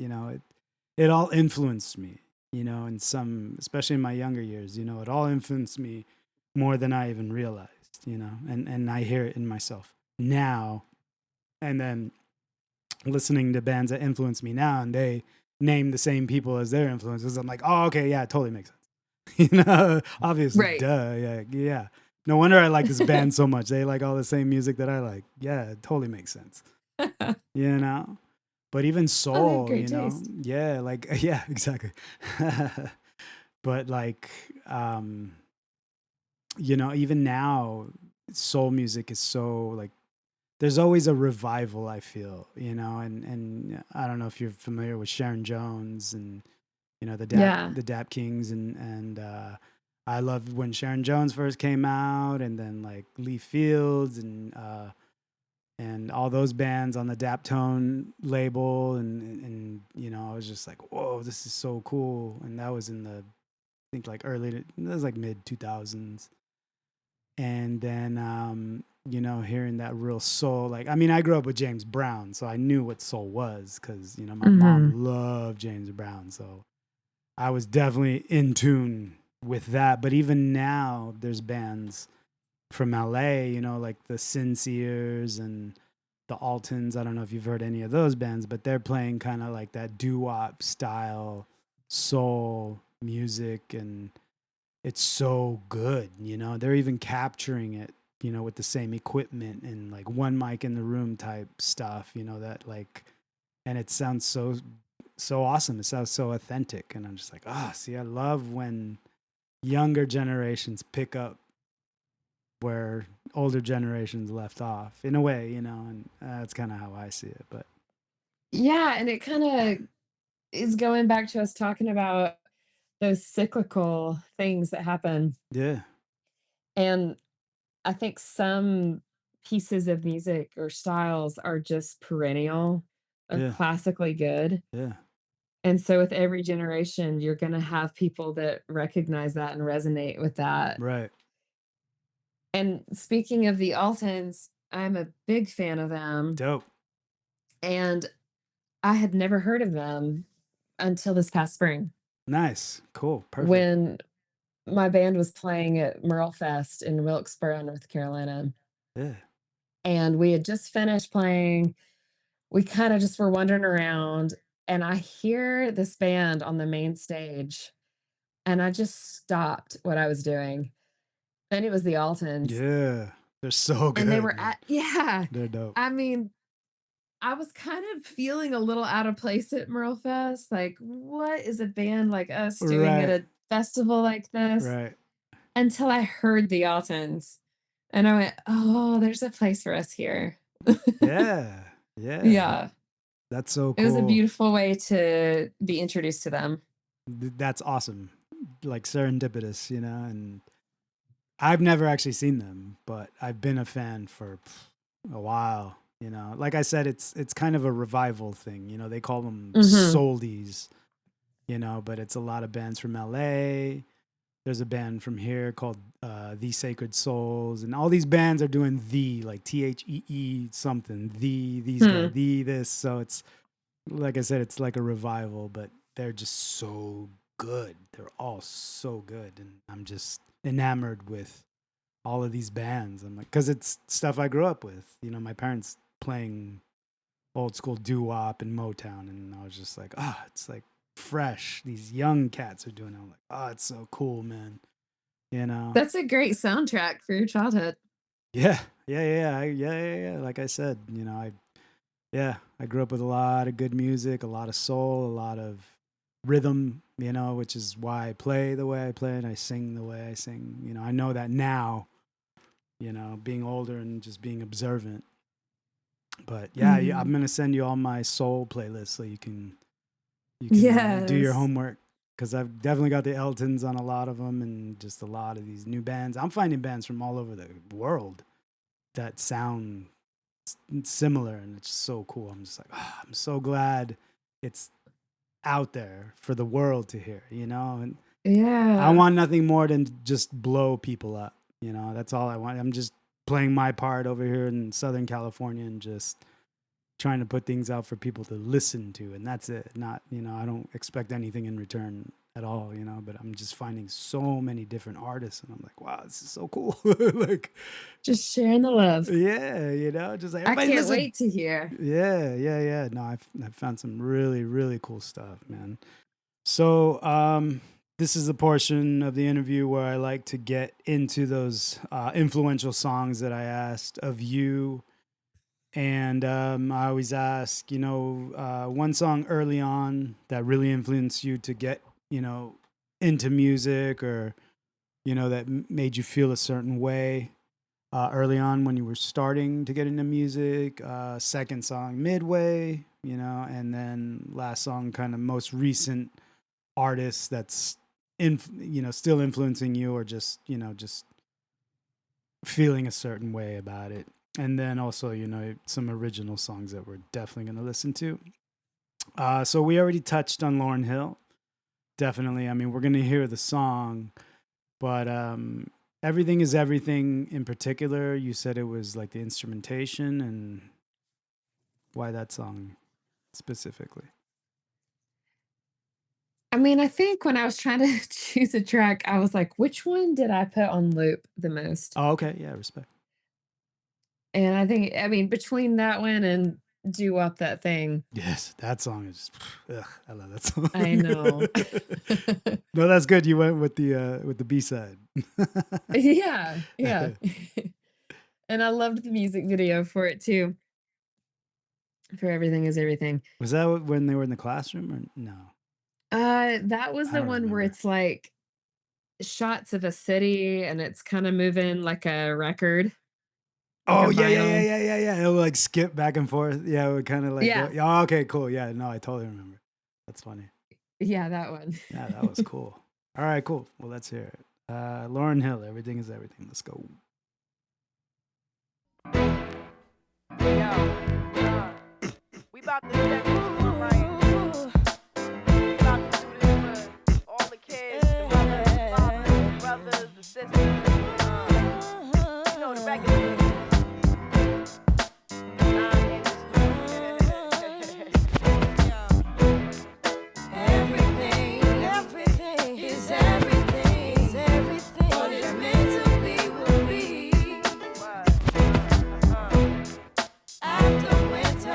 it all influenced me, in some, especially in my younger years, it all influenced me more than I even realized, and I hear it in myself now. And then listening to bands that influence me now and they name the same people as their influences, I'm like, oh, okay, yeah, it totally makes sense. Obviously, Right. duh, yeah. No wonder I like this band so much. They like all the same music that I like. Yeah, it totally makes sense. But even soul, great taste. yeah, like, yeah, exactly. But like, even now, soul music is so like, there's always a revival, I feel, and I don't know if you're familiar with Sharon Jones and, the Dap Kings and I loved when Sharon Jones first came out, and then like Lee Fields and all those bands on the Daptone label, and I was just like, whoa, this is so cool. And that was in I think like that was like mid 2000s. And then hearing that real soul, like, I mean, I grew up with James Brown, so I knew what soul was because my mom loved James Brown, so I was definitely in tune with that. But even now, there's bands from LA, like the Sinceres and the Altons. I don't know if you've heard any of those bands, but they're playing kind of like that doo-wop style soul music, and it's so good. They're even capturing it, with the same equipment and like one mic in the room type stuff, that like, and it sounds so awesome. It sounds so authentic. And I'm just like, see, I love when younger generations pick up where older generations left off in a way, and that's kind of how I see it. But Yeah, and it kind of is going back to us talking about those cyclical things that happen. yeah, And I think some pieces of music or styles are just perennial or yeah, classically good. yeah, And so with every generation, you're going to have people that recognize that and resonate with that. right. And speaking of the Altons, I'm a big fan of them. Dope. And I had never heard of them until this past spring Nice. Cool. Perfect. when my band was playing at Merle Fest in Wilkesboro, North Carolina. Yeah. And we had just finished playing. We kind of just were wandering around, and I hear this band on the main stage, and I just stopped what I was doing. And it was the Altons. Yeah. They're so good. And they were man. They're dope. I mean, I was kind of feeling a little out of place at Merle Fest. Like, what is a band like us doing at Right. a festival like this? Right. Until I heard the Altons. And I went, oh, there's a place for us here. Yeah. Yeah. Yeah. That's so It was a cool. beautiful way to be introduced to them. That's awesome. Like serendipitous, and I've never actually seen them, but I've been a fan for a while. You know, like I said, it's kind of a revival thing. You know, they call them Mm-hmm. soldies. You know, but it's a lot of bands from LA. There's a band from here called The Sacred Souls, and all these bands are doing the like THEE something, the these guys, Hmm. the this. So it's like I said, it's like a revival, but they're just so good. They're all so good, and I'm just enamored with all of these bands. I'm like, because it's stuff I grew up with. You know, my parents playing old school doo wop and Motown, and I was just like, it's like fresh. These young cats are doing it. I'm like, it's so cool, man. You know? That's a great soundtrack for your childhood. Yeah, yeah. Like I said, I grew up with a lot of good music, a lot of soul, a lot of rhythm. You know, which is why I play the way I play and I sing the way I sing. You know, I know that now. You know, being older and just being observant. But yeah, I'm Mm. gonna send you all my soul playlists so you can do your Yes. homework, because I've definitely got the Eltons on a lot of them and just a lot of these new bands. I'm finding bands from all over the world that sound similar, and it's so cool. I'm just like, I'm so glad it's out there for the world to hear, you know? And I Yeah. want nothing more than to just blow people up, you know? That's all I want. I'm just playing my part over here in Southern California and just trying to put things out for people to listen to, and that's it. Not, I don't expect anything in return at all, but I'm just finding so many different artists, and I'm like, wow, this is so cool. Like, Just sharing the love. yeah, just like I everybody can't listen. wait to hear. Yeah. No, I've found some really, really cool stuff, man. So, this is the portion of the interview where I like to get into those influential songs that I asked of you. And I always ask, one song early on that really influenced you to get, into music, or, that made you feel a certain way early on when you were starting to get into music. Second song midway, and then last song kind of most recent artist that's still influencing you, or just feeling a certain way about it. And then also, some original songs that we're definitely going to listen to. So we already touched on Lauryn Hill. Definitely. I mean, we're going to hear the song, but Everything is Everything in particular, you said it was like the instrumentation, and why that song specifically? I mean, I think when I was trying to choose a track, I was like, which one did I put on loop the most? Oh, okay. Yeah, respect. And I mean, between that one and Do Up That Thing, Yes, that song is. Ugh, I love that song. I know. No, that's good. You went with the B side. Yeah, yeah. And I loved the music video for it too. For Everything is Everything. Was that when they were in the classroom, or no? That was I the don't one where remember. it's like shots of a city and it's kind of moving like a record, like a Oh, yeah. vinyl. It would like skip back and forth. Yeah, it would kind of like go. Yeah, Yeah, okay, cool. Yeah, no, I totally remember. That's funny. yeah, that one. Yeah, that was cool. All right, cool. Well, let's hear it. Lauryn Hill, Everything is Everything. Let's go. Yo, we about to set this one right. We about to do this for all the kids, the mothers, the fathers, the brothers, the sisters. The regular Everything, everything is everything. What is meant to be will be. After winter,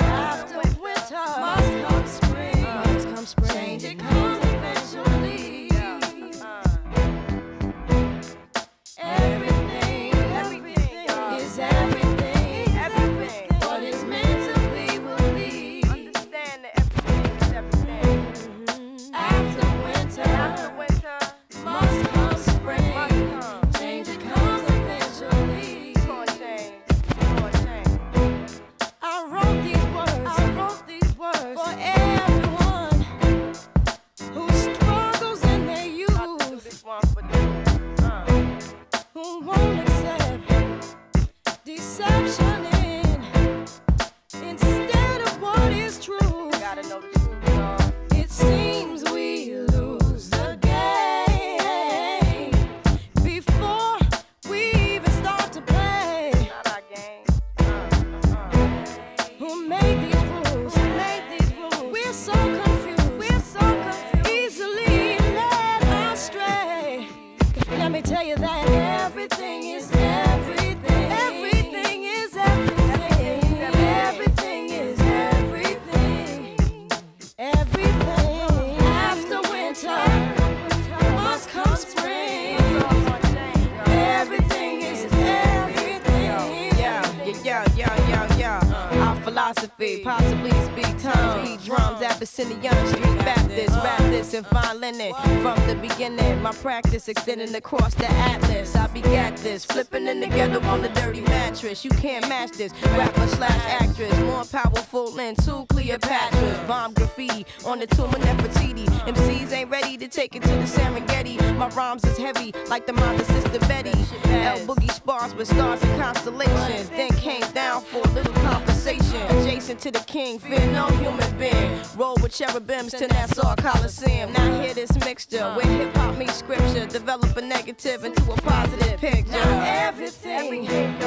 possibly speak tongues, beat drums, Abyssinian, Street Baptist, rap this and fine linen. From the beginning, my practice extending across the atlas. I begat this, flipping in the ghetto on the dirty mattress. You can't match this, rapper slash actress, more powerful than two Cleopatras. Bomb graffiti on the tomb of Nefertiti. MCs ain't ready to take it to the Serengeti. My rhymes is heavy like the mind of Sister Betty. L Boogie spars with stars and constellations. Then came down for a little conversation. Adjacent to the king, fear no human being. Roll with cherubims to Nassau Coliseum. Now hear this mixture where hip hop meets scripture. Develop a negative into a positive picture. Now everything is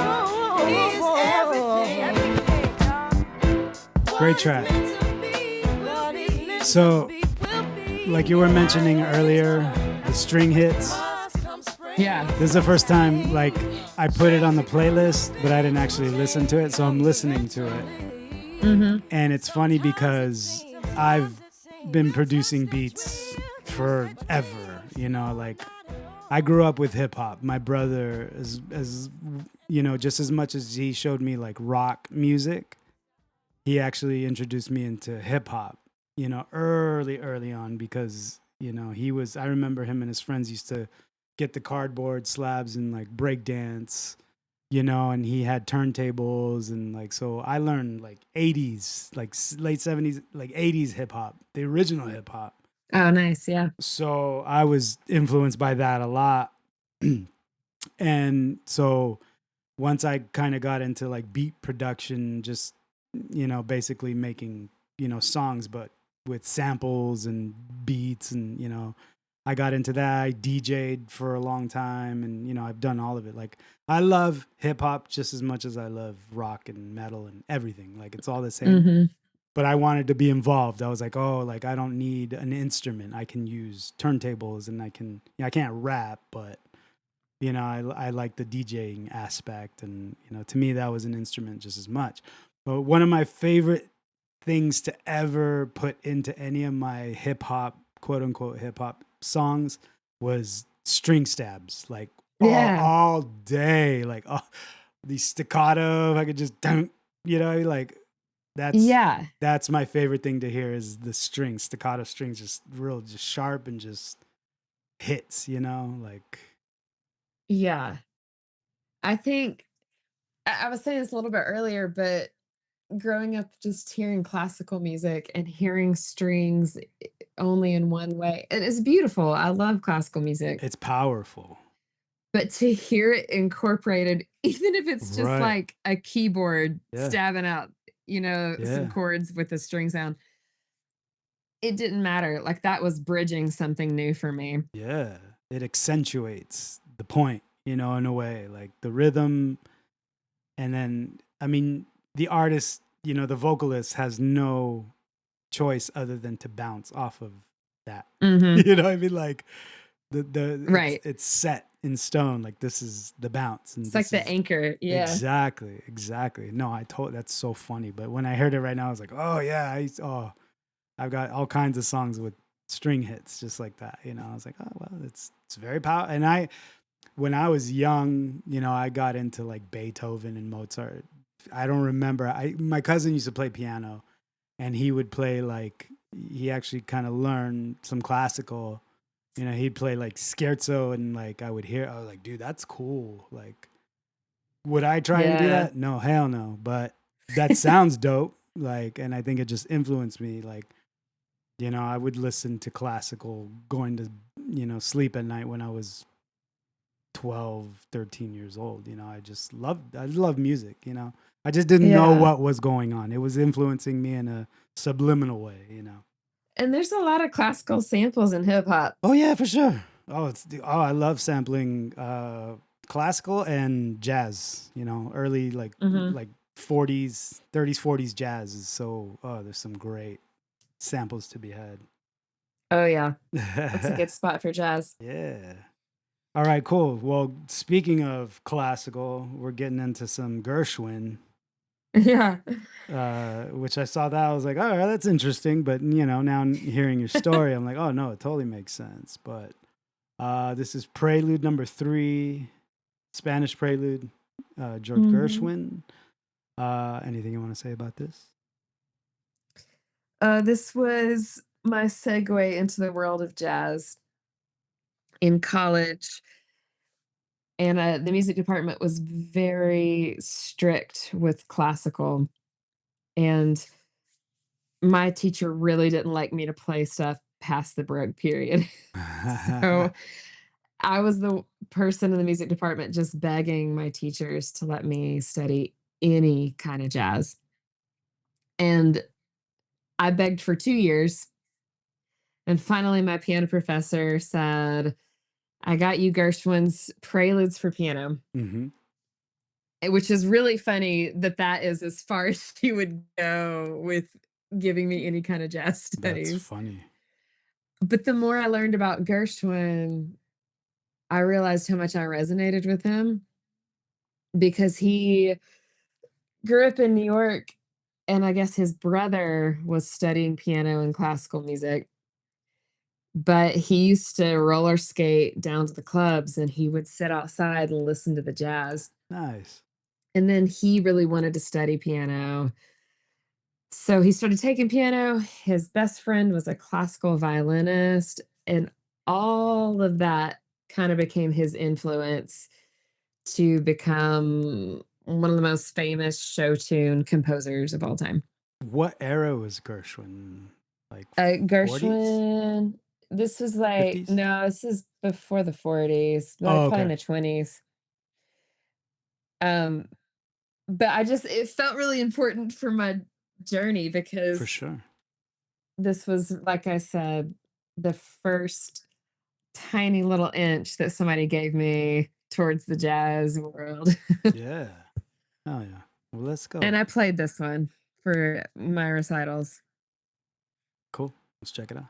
everything. Great track. So, like you were mentioning earlier, the string hits. Yeah. This is the first time, like, I put it on the playlist, but I didn't actually listen to it, so I'm listening to it. And it's funny because I've been producing beats forever, you know, like, I grew up with hip hop. My brother, as you know, just as much as he showed me, like, rock music, he actually introduced me into hip hop, you know, early on because, you know, I remember him and his friends used to get the cardboard slabs and like break dance, you know, and he had turntables and like, so I learned like 80s, like late 70s, like 80s hip hop, the original hip hop. Oh, nice. Yeah. So I was influenced by that a lot. And so once I kind of got into like beat production, just, you know, basically making, you know, songs, but with samples and beats and, you know, I got into that. I DJ'd for a long time and, you know, I've done all of it. Like, I love hip hop just as much as I love rock and metal and everything. Like, it's all the same. But I wanted to be involved. I was like, oh, like, I don't need an instrument. I can use turntables and I can't rap, but, you know, I like the DJing aspect. And, you know, to me, that was an instrument just as much. But one of my favorite things to ever put into any of my hip hop, quote unquote hip hop songs was string stabs, like all day, like the staccato. If I could just, you know, like that's my favorite thing to hear is the strings, staccato strings, just sharp and just hits, you know, like. Yeah. I think I was saying this a little bit earlier, but growing up just hearing classical music and hearing strings only in one way, it is beautiful. I love classical music. It's powerful. But to hear it incorporated, even if it's just Right. like a keyboard stabbing out, you know, some chords with a string sound, it didn't matter. Like, that was bridging something new for me. Yeah. It accentuates the point, you know, in a way, like the rhythm. And then, I mean, the artist, you know, the vocalist has no choice other than to bounce off of that. You know what I mean? Like right. It's set in stone. Like, this is the bounce. And it's like the anchor. Yeah. Exactly. No, that's so funny. But when I heard it right now, I was like, oh yeah, I've got all kinds of songs with string hits just like that. You know, I was like, oh well, it's very powerful. And when I was young, you know, I got into like Beethoven and Mozart. I don't remember. My cousin used to play piano, and he would play like, he actually kind of learned some classical. You know, he'd play like scherzo, and like I was like, dude, that's cool. Like, would I try and do that? No, hell no. But that sounds dope. Like, and I think it just influenced me. Like, you know, I would listen to classical going to, you know, sleep at night when I was 12, 13 years old. You know, I love music, you know. I just didn't know what was going on. It was influencing me in a subliminal way, you know. And there's a lot of classical samples in hip hop. Oh yeah, for sure. I love sampling classical and jazz, you know, early like 40s, 30s, 40s jazz is so, there's some great samples to be had. Oh yeah. That's a good spot for jazz. Yeah. All right, cool. Well, speaking of classical, we're getting into some Gershwin. Yeah. Which I saw that, I was like, all right, that's interesting. But, you know, now hearing your story, I'm like, oh, no, it totally makes sense. But this is Prelude number 3, Spanish Prelude, George Gershwin. Anything you want to say about this? This was my segue into the world of jazz in college, and the music department was very strict with classical, and my teacher really didn't like me to play stuff past the broke period. So I was the person in the music department just begging my teachers to let me study any kind of jazz. And I begged for 2 years, and finally my piano professor said, "I got you Gershwin's Preludes for Piano," Hmm. which is really funny that that is as far as she would go with giving me any kind of jazz That's studies. funny. But the more I learned about Gershwin, I realized how much I resonated with him because he grew up in New York, and I guess his brother was studying piano and classical music, but he used to roller skate down to the clubs and he would sit outside and listen to the jazz. Nice. And then he really wanted to study piano. So he started taking piano. His best friend was a classical violinist, and all of that kind of became his influence to become one of the most famous show tune composers of all time. What era was Gershwin? Like 40s, Gershwin, this was like 50s? no, this is before the 40s, like Oh, probably in okay. the 20s. Um, but it felt really important for my journey For because sure. this was, like I said, the first tiny little inch that somebody gave me towards the jazz world. Yeah. Oh, yeah. Well, let's go. And I played this one for my recitals. Cool. Let's check it out.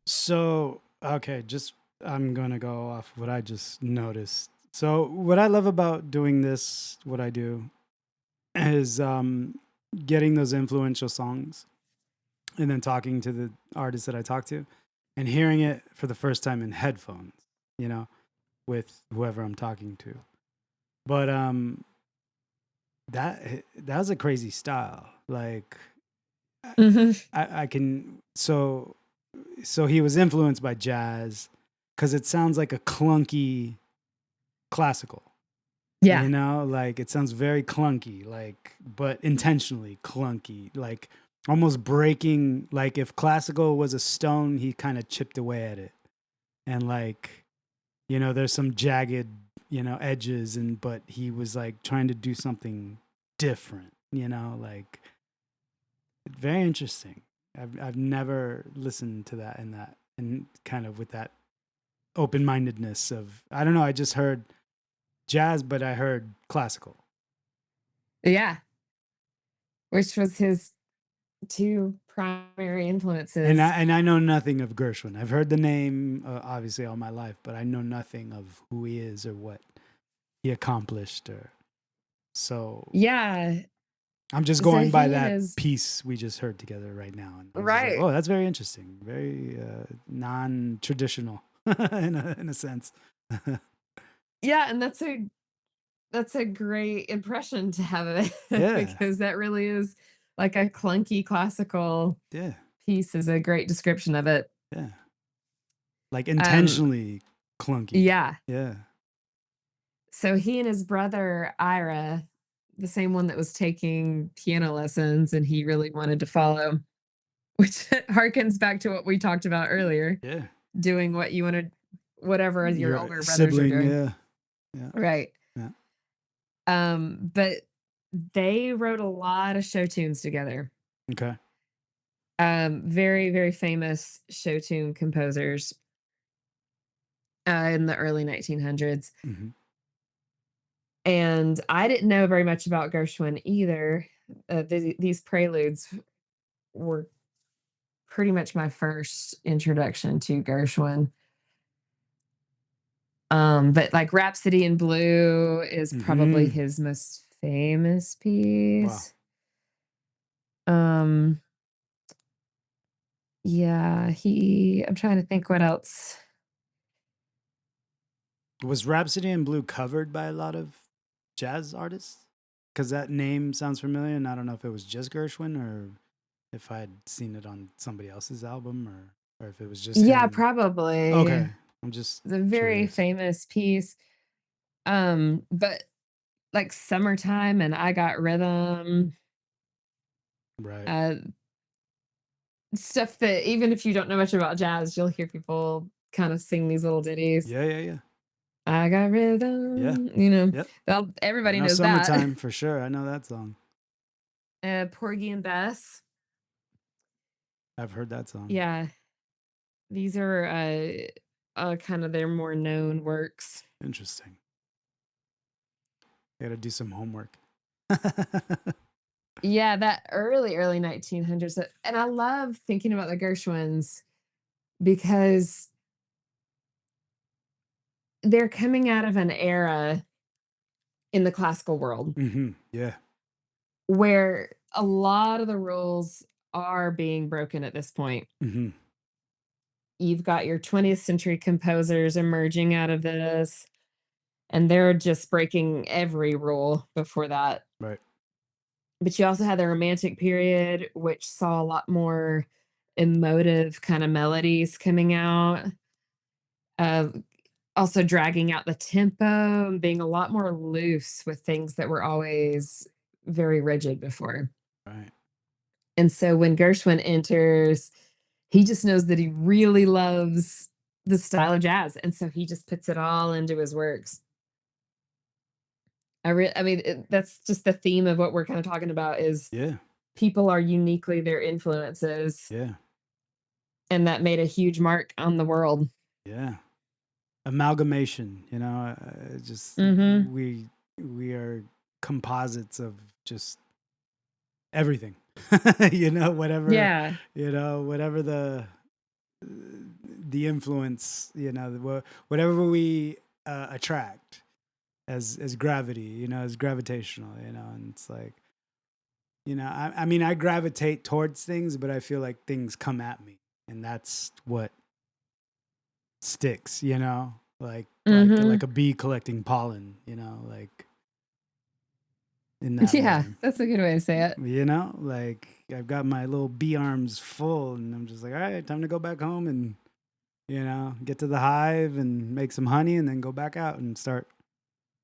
So, okay, just I'm gonna go off what I just noticed. So, what I love about doing this, what I do, is getting those influential songs and then talking to the artists that I talk to and hearing it for the first time in headphones, you know, with whoever I'm talking to. But that was a crazy style. Like Mhm. I can so he was influenced by jazz because it sounds like a clunky classical. Yeah. You know, like it sounds very clunky, like but intentionally clunky, like almost breaking. Like if classical was a stone, he kind of chipped away at it, and like there's some jagged edges, and but he was like trying to do something different. Like very interesting. I've never listened to that and kind of with that open mindedness of I don't know. I just heard jazz, but I heard classical. Yeah. Which was his 2 primary And influences. I know nothing of Gershwin. I've heard the name obviously all my life, but I know nothing of who he is or what he accomplished. Or so Yeah. I'm just So going by he that is piece we just heard together right now. And I was just like, right. oh, that's very interesting. Very non-traditional in a sense. Yeah, and that's a great impression to have of it Yeah. because that really is like a clunky classical Yeah. piece is a great description of it. Yeah. Like Um, intentionally clunky. yeah. Yeah. So he and his brother Ira, the same one that was taking piano lessons and he really wanted to follow, which harkens back to what we talked about earlier, Yeah. doing what you wanted, whatever your Your older brothers are sibling. doing. Yeah. Yeah. Right. Yeah. But they wrote a lot of show tunes together. Okay. Very, very famous show tune composers in the early 1900s. Mm-hmm. And I didn't know very much about Gershwin either. These preludes were pretty much my first introduction to Gershwin. But like Rhapsody in Blue is probably Mm-hmm. his most famous Wow. piece. Um, yeah, I'm trying to think what else. Was Rhapsody in Blue covered by a lot of jazz artists? Because that name sounds familiar, and I don't know if it was just Gershwin or if I'd seen it on somebody else's album or if it was just Yeah, him. probably. Okay. I'm just It's a very curious. famous piece. But like Summertime and I Got Rhythm, Right. stuff that even if you don't know much about jazz, you'll hear people kind of sing these little ditties. Yeah, yeah, yeah. I got Yeah. rhythm, Yep. I everybody know knows that. Summertime for sure. I know that song. Porgy and Bess. I've heard that song. Yeah, these are kind of their more known works. Interesting. Got to do some homework. Yeah, that early 1900s. And I love thinking about the Gershwins because they're coming out of an era in the classical world Mm-hmm. Yeah. where a lot of the rules are being broken at this point. Mm-hmm. You've got your 20th century composers emerging out of this, and they're just breaking every rule before that. Right. But you also had the Romantic period, which saw a lot more emotive kind of melodies coming out. Uh, Also dragging out the tempo and being a lot more loose with things that were always very rigid before. Right. And so when Gershwin enters, he just knows that he really loves the style of jazz, and so he just puts it all into his works. I mean, that's just the theme of what we're kind of talking about is Yeah. people are uniquely their influences, Yeah. and that made a huge mark on the world. Yeah. Amalgamation, just Mhm. we are composites of just everything. Whatever, Yeah. whatever the influence, whatever we attract as gravity, as gravitational, and it's like, I mean, I gravitate towards things, but I feel like things come at me, and that's what sticks, like Mhm. a bee collecting pollen, like in that Yeah, way. that's a good way to say it. Like I've got my little bee arms full, and I'm just like, all right, time to go back home and get to the hive and make some honey, and then go back out and start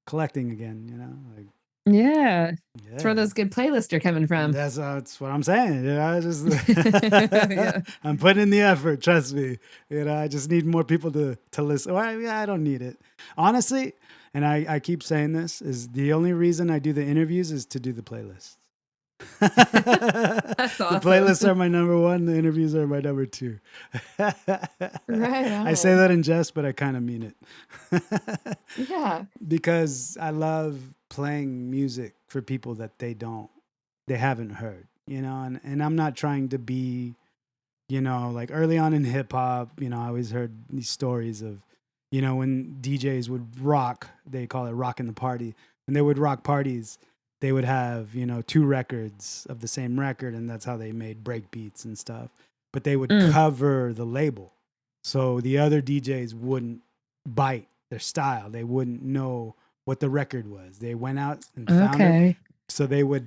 collecting again. Like Yeah. That's where yeah. those good playlists are coming from. That's what I'm saying. Just Yeah. I'm putting in the effort. Trust me. I just need more people to listen. Well, yeah, I don't need it, honestly. And I keep saying this is the only reason I do the interviews is to do the playlists. That's The awesome. playlists are my number one. The interviews are my number two. Right I say on. that in jest, but I kind of mean it. Yeah. Because I love playing music for people that they haven't heard, and I'm not trying to be, like early on in hip hop, I always heard these stories of, when DJs would rock, they call it rocking the party, and they would rock parties, they would have, you know, 2 records of the same record, and that's how they made break beats and stuff. But they would cover the label. So the other DJs wouldn't bite their style. They wouldn't know what the record was. They went out and found it. So they would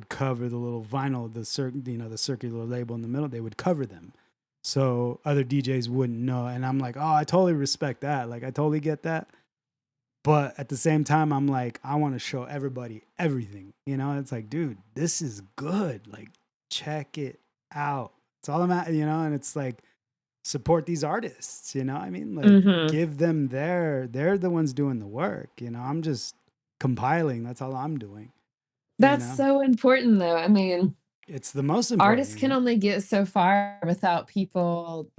cover the little vinyl, the circular label in the middle. They would cover them. So other DJs wouldn't know. And I'm like, oh, I totally respect that. Like, I totally get that. But at the same time, I'm like, I want to show everybody everything. You know, it's like, dude, this is good. Like, check it out. It's all I'm at, you know, and it's like, support these artists, you know? I mean, like, give them they're the ones doing the work, you know? I'm just compiling. That's all I'm doing. That's so important, though. I mean, it's the most important. Artists can only get so far without people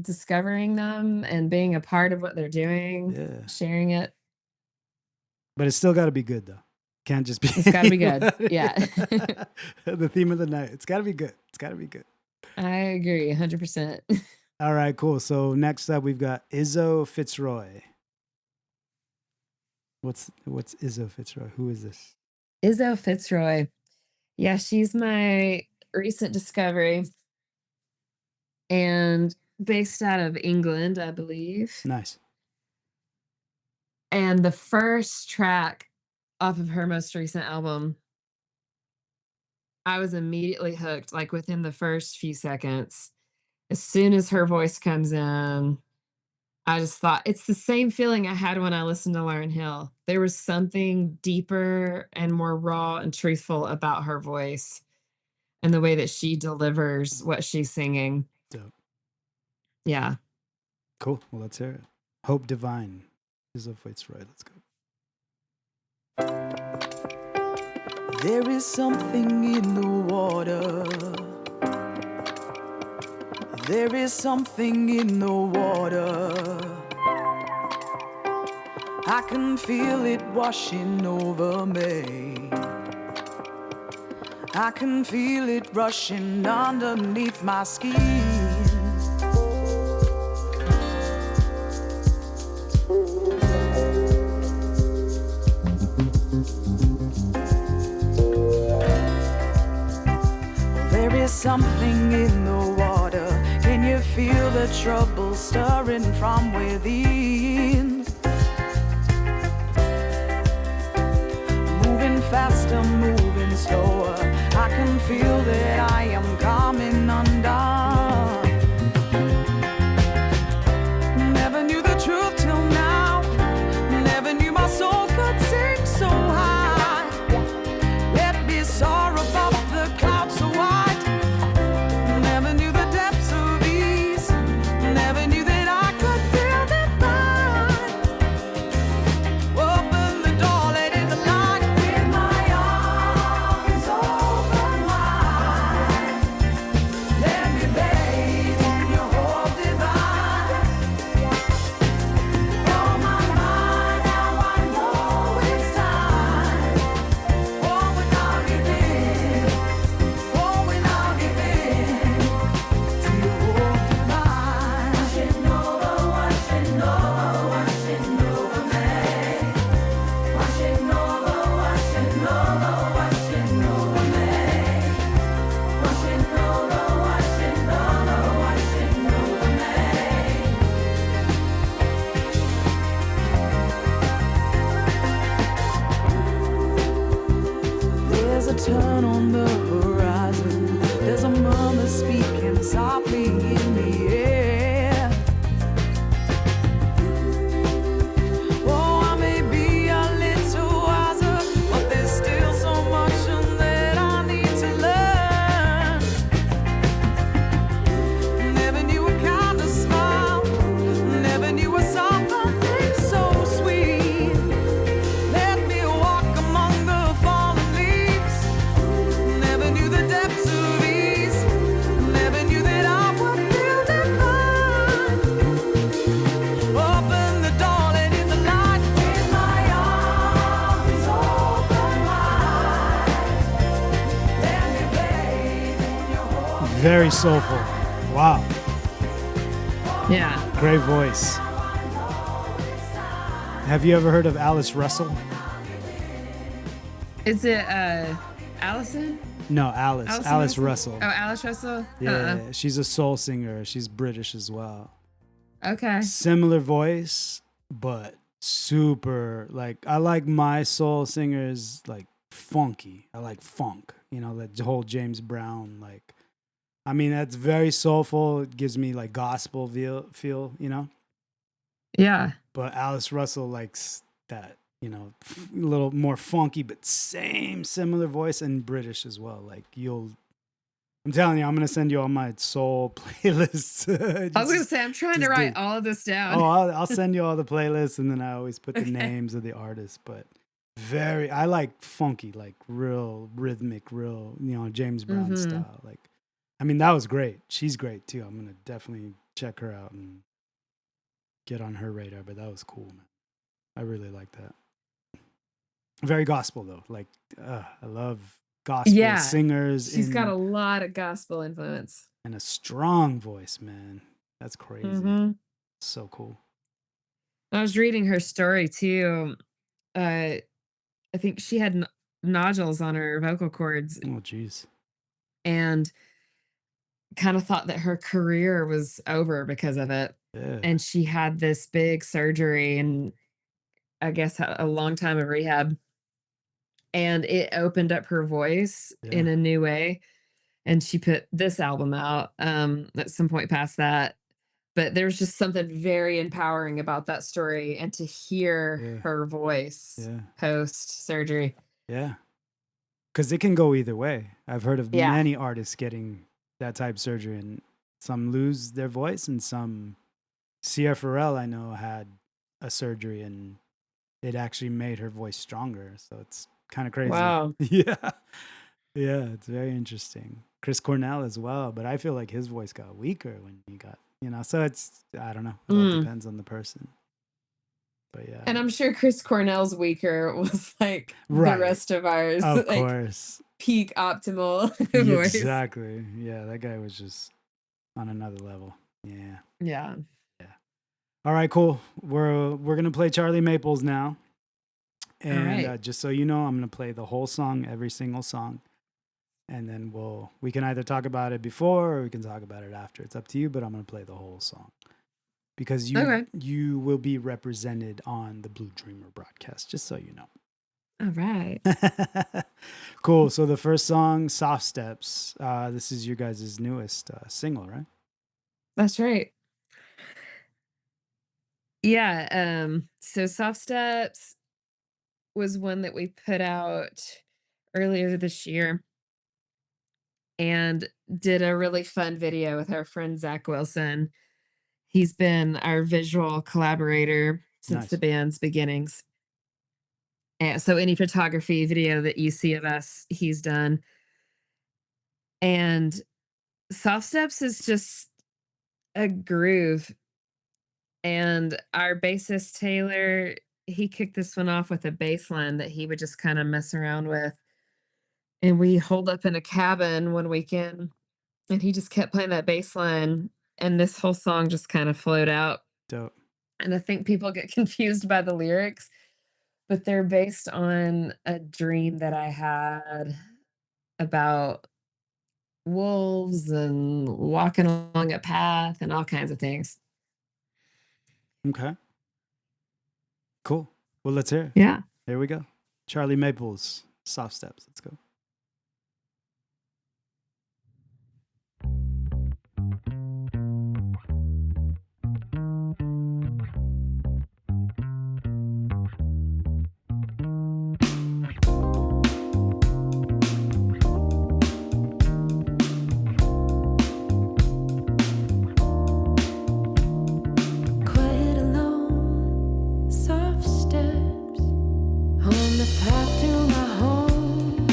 discovering them and being a part of what they're doing, sharing it. But it's still got to be good, though. Can't just be. It's got to be good. Yeah. The theme of the night. It's got to be good. It's got to be good. I agree 100%. All right, cool. So next up, we've got Izzo Fitzroy. What's Izzo Fitzroy? Who is this? Izzo Fitzroy. Yeah, she's my recent discovery and based out of England, I believe. Nice. And the first track off of her most recent album, I was immediately hooked, like within the first few seconds. As soon as her voice comes in, I just thought it's the same feeling I had when I listened to Lauryn Hill. There was something deeper and more raw and truthful about her voice and the way that she delivers what she's singing. Dope. Yeah. Cool. Well, let's hear it. Hope Divine. Izzo Fitzroy. Let's go. There is something in the water. There is something in the water. I can feel it washing over me. I can feel it rushing underneath my skin. There is something in the water. Can you feel the trouble stirring from within? Moving faster, moving slower. I can feel that I am coming undone. Never knew the truth till now. Never knew my soul could sing so high. Let me soar above the clouds so wide. Never knew the depths of ease. Never knew that I could feel divine. Open the door, let in the light. With my arms open wide. Let me bathe in your hope divine. Oh my mind, now I know it's time. Oh, without giving, oh, without giving to your hope divine. Washing over, washing over, washing over me. Washing over, washing over, washing over me. Washing over, washing over, washing over me. There's a turn on the horizon. There's a murmur speaking softly in the air. Oh, I may be a little wiser, but there's still so much that I need to learn. Never knew a kind of smile. Never knew a something so sweet. Let me walk among the fallen leaves. Never knew the depths of ease. Never knew that I would feel divine. Open the door, let in the light. With my arms open wide. Let me bathe in your hope. Very soulful. Wow. Yeah. Great voice. Have you ever heard of Alice Russell? Is it Allison? No, Alice Alice Russell. Oh, Alice Russell? Yeah, she's a soul singer. She's British as well. Okay. Similar voice, but super, like, I like my soul singers like funky. I like funk, you know, that whole James Brown, like, I mean, that's very soulful. It gives me like gospel feel, you know. Yeah. But Alice Russell likes that, you know, a little more funky, but similar voice, and British as well. Like, I'm telling you, I'm gonna send you all my soul playlists. I was gonna say, I'm trying to write all of this down. Oh, I'll send you all the playlists, and then I always put the names of the artists. But I like funky, like real rhythmic, real, you know, James Brown style. Like, I mean, that was great. She's great too. I'm gonna definitely check her out and get on her radar. But that was cool, man. I really like that. Very gospel though. Like, I love gospel singers. She's got a lot of gospel influence and a strong voice, man. That's crazy. So cool. I was reading her story too. I think she had nodules on her vocal cords. Oh, geez. And kind of thought that her career was over because of it. Yeah. And she had this big surgery and I guess a long time of rehab. And it opened up her voice in a new way. And she put this album out at some point past that. But there's just something very empowering about that story and to hear her voice post surgery. Yeah. Because it can go either way. I've heard of many artists getting that type of surgery, and some lose their voice, and some. Sierra Farrell, I know, had a surgery and it actually made her voice stronger. So it's kind of crazy. Wow. Yeah. Yeah, it's very interesting. Chris Cornell as well, but I feel like his voice got weaker when he got, you know, so it's, I don't know. It all depends on the person. But yeah. And I'm sure Chris Cornell's weaker was like the rest of ours. Of like, course. Peak optimal voice. Exactly. Yeah, that guy was just on another level. Yeah. Yeah. All right, cool. We're gonna play Charlie Maples now, and just so you know, I'm gonna play the whole song, every single song, and then we can either talk about it before or we can talk about it after. It's up to you, but I'm gonna play the whole song because you will be represented on the Blue Dreamer broadcast. Just so you know. All right. Cool. So the first song, "Soft Steps." This is your guys' newest single, right? That's right. Yeah, so Soft Steps was one that we put out earlier this year and did a really fun video with our friend Zach Wilson. He's been our visual collaborator since the band's beginnings. And so any photography video that you see of us, he's done. And Soft Steps is just a groove. And our bassist, Taylor, he kicked this one off with a bass line that he would just kind of mess around with. And we holed up in a cabin one weekend, and he just kept playing that bass line, and this whole song just kind of flowed out. Dope. And I think people get confused by the lyrics, but they're based on a dream that I had about wolves and walking along a path and all kinds of things. Okay. Cool. Well, let's hear it. Yeah. Here we go. Charlie Maples, Soft Steps. Let's go. Path to my home.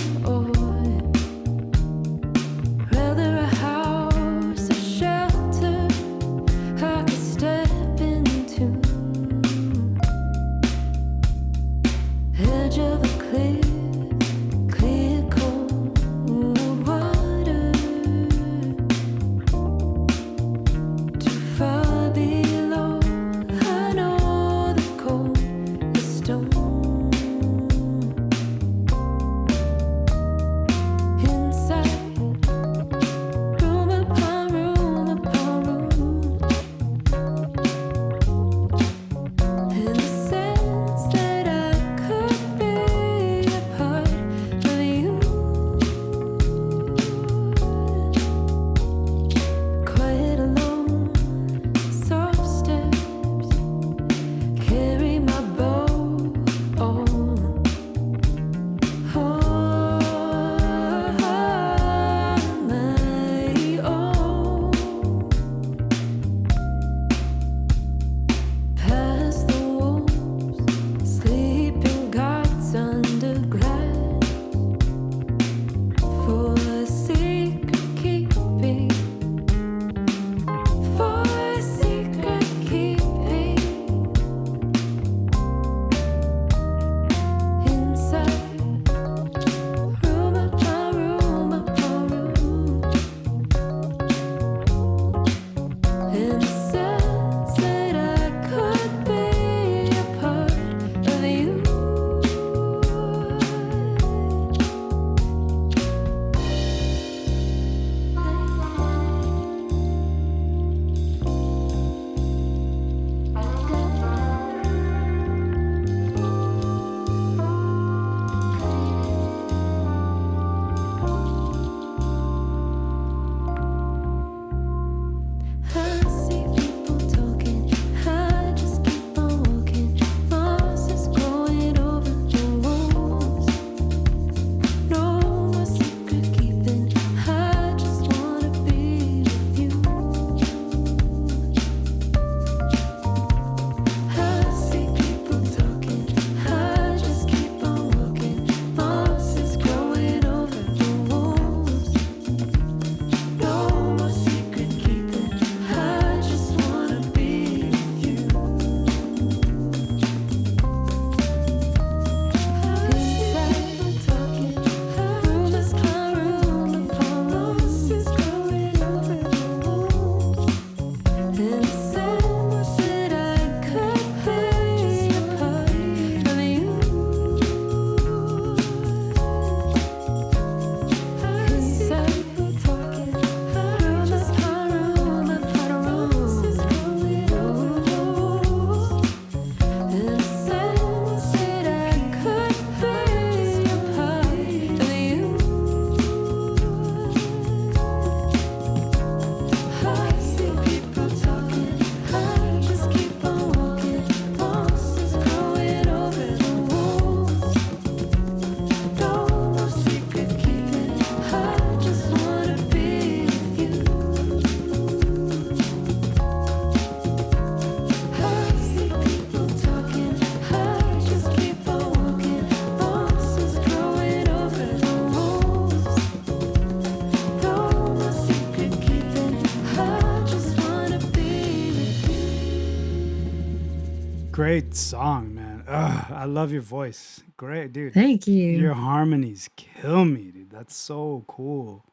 Great song, man. Ugh, I love your voice. Great, dude. Thank Your you. harmonies kill me, dude. That's so cool.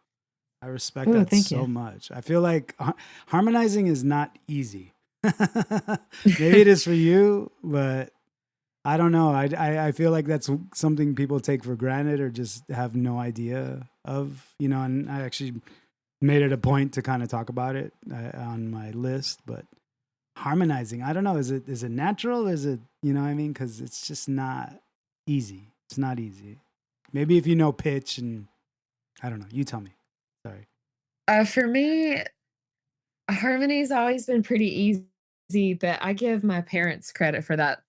I respect Oh, that thank so you. much. I feel like harmonizing is not easy. Maybe it is for you, but I don't know. I feel like that's something people take for granted or just have no idea of, you know, and I actually made it a point to kind of talk about it on my list, but harmonizing, I don't know, is it natural? Is it, you know what I mean? Because it's just not easy. It's not easy. Maybe if you know pitch and I don't know. You tell me. Sorry. For me, harmony's always been pretty easy, but I give my parents credit for that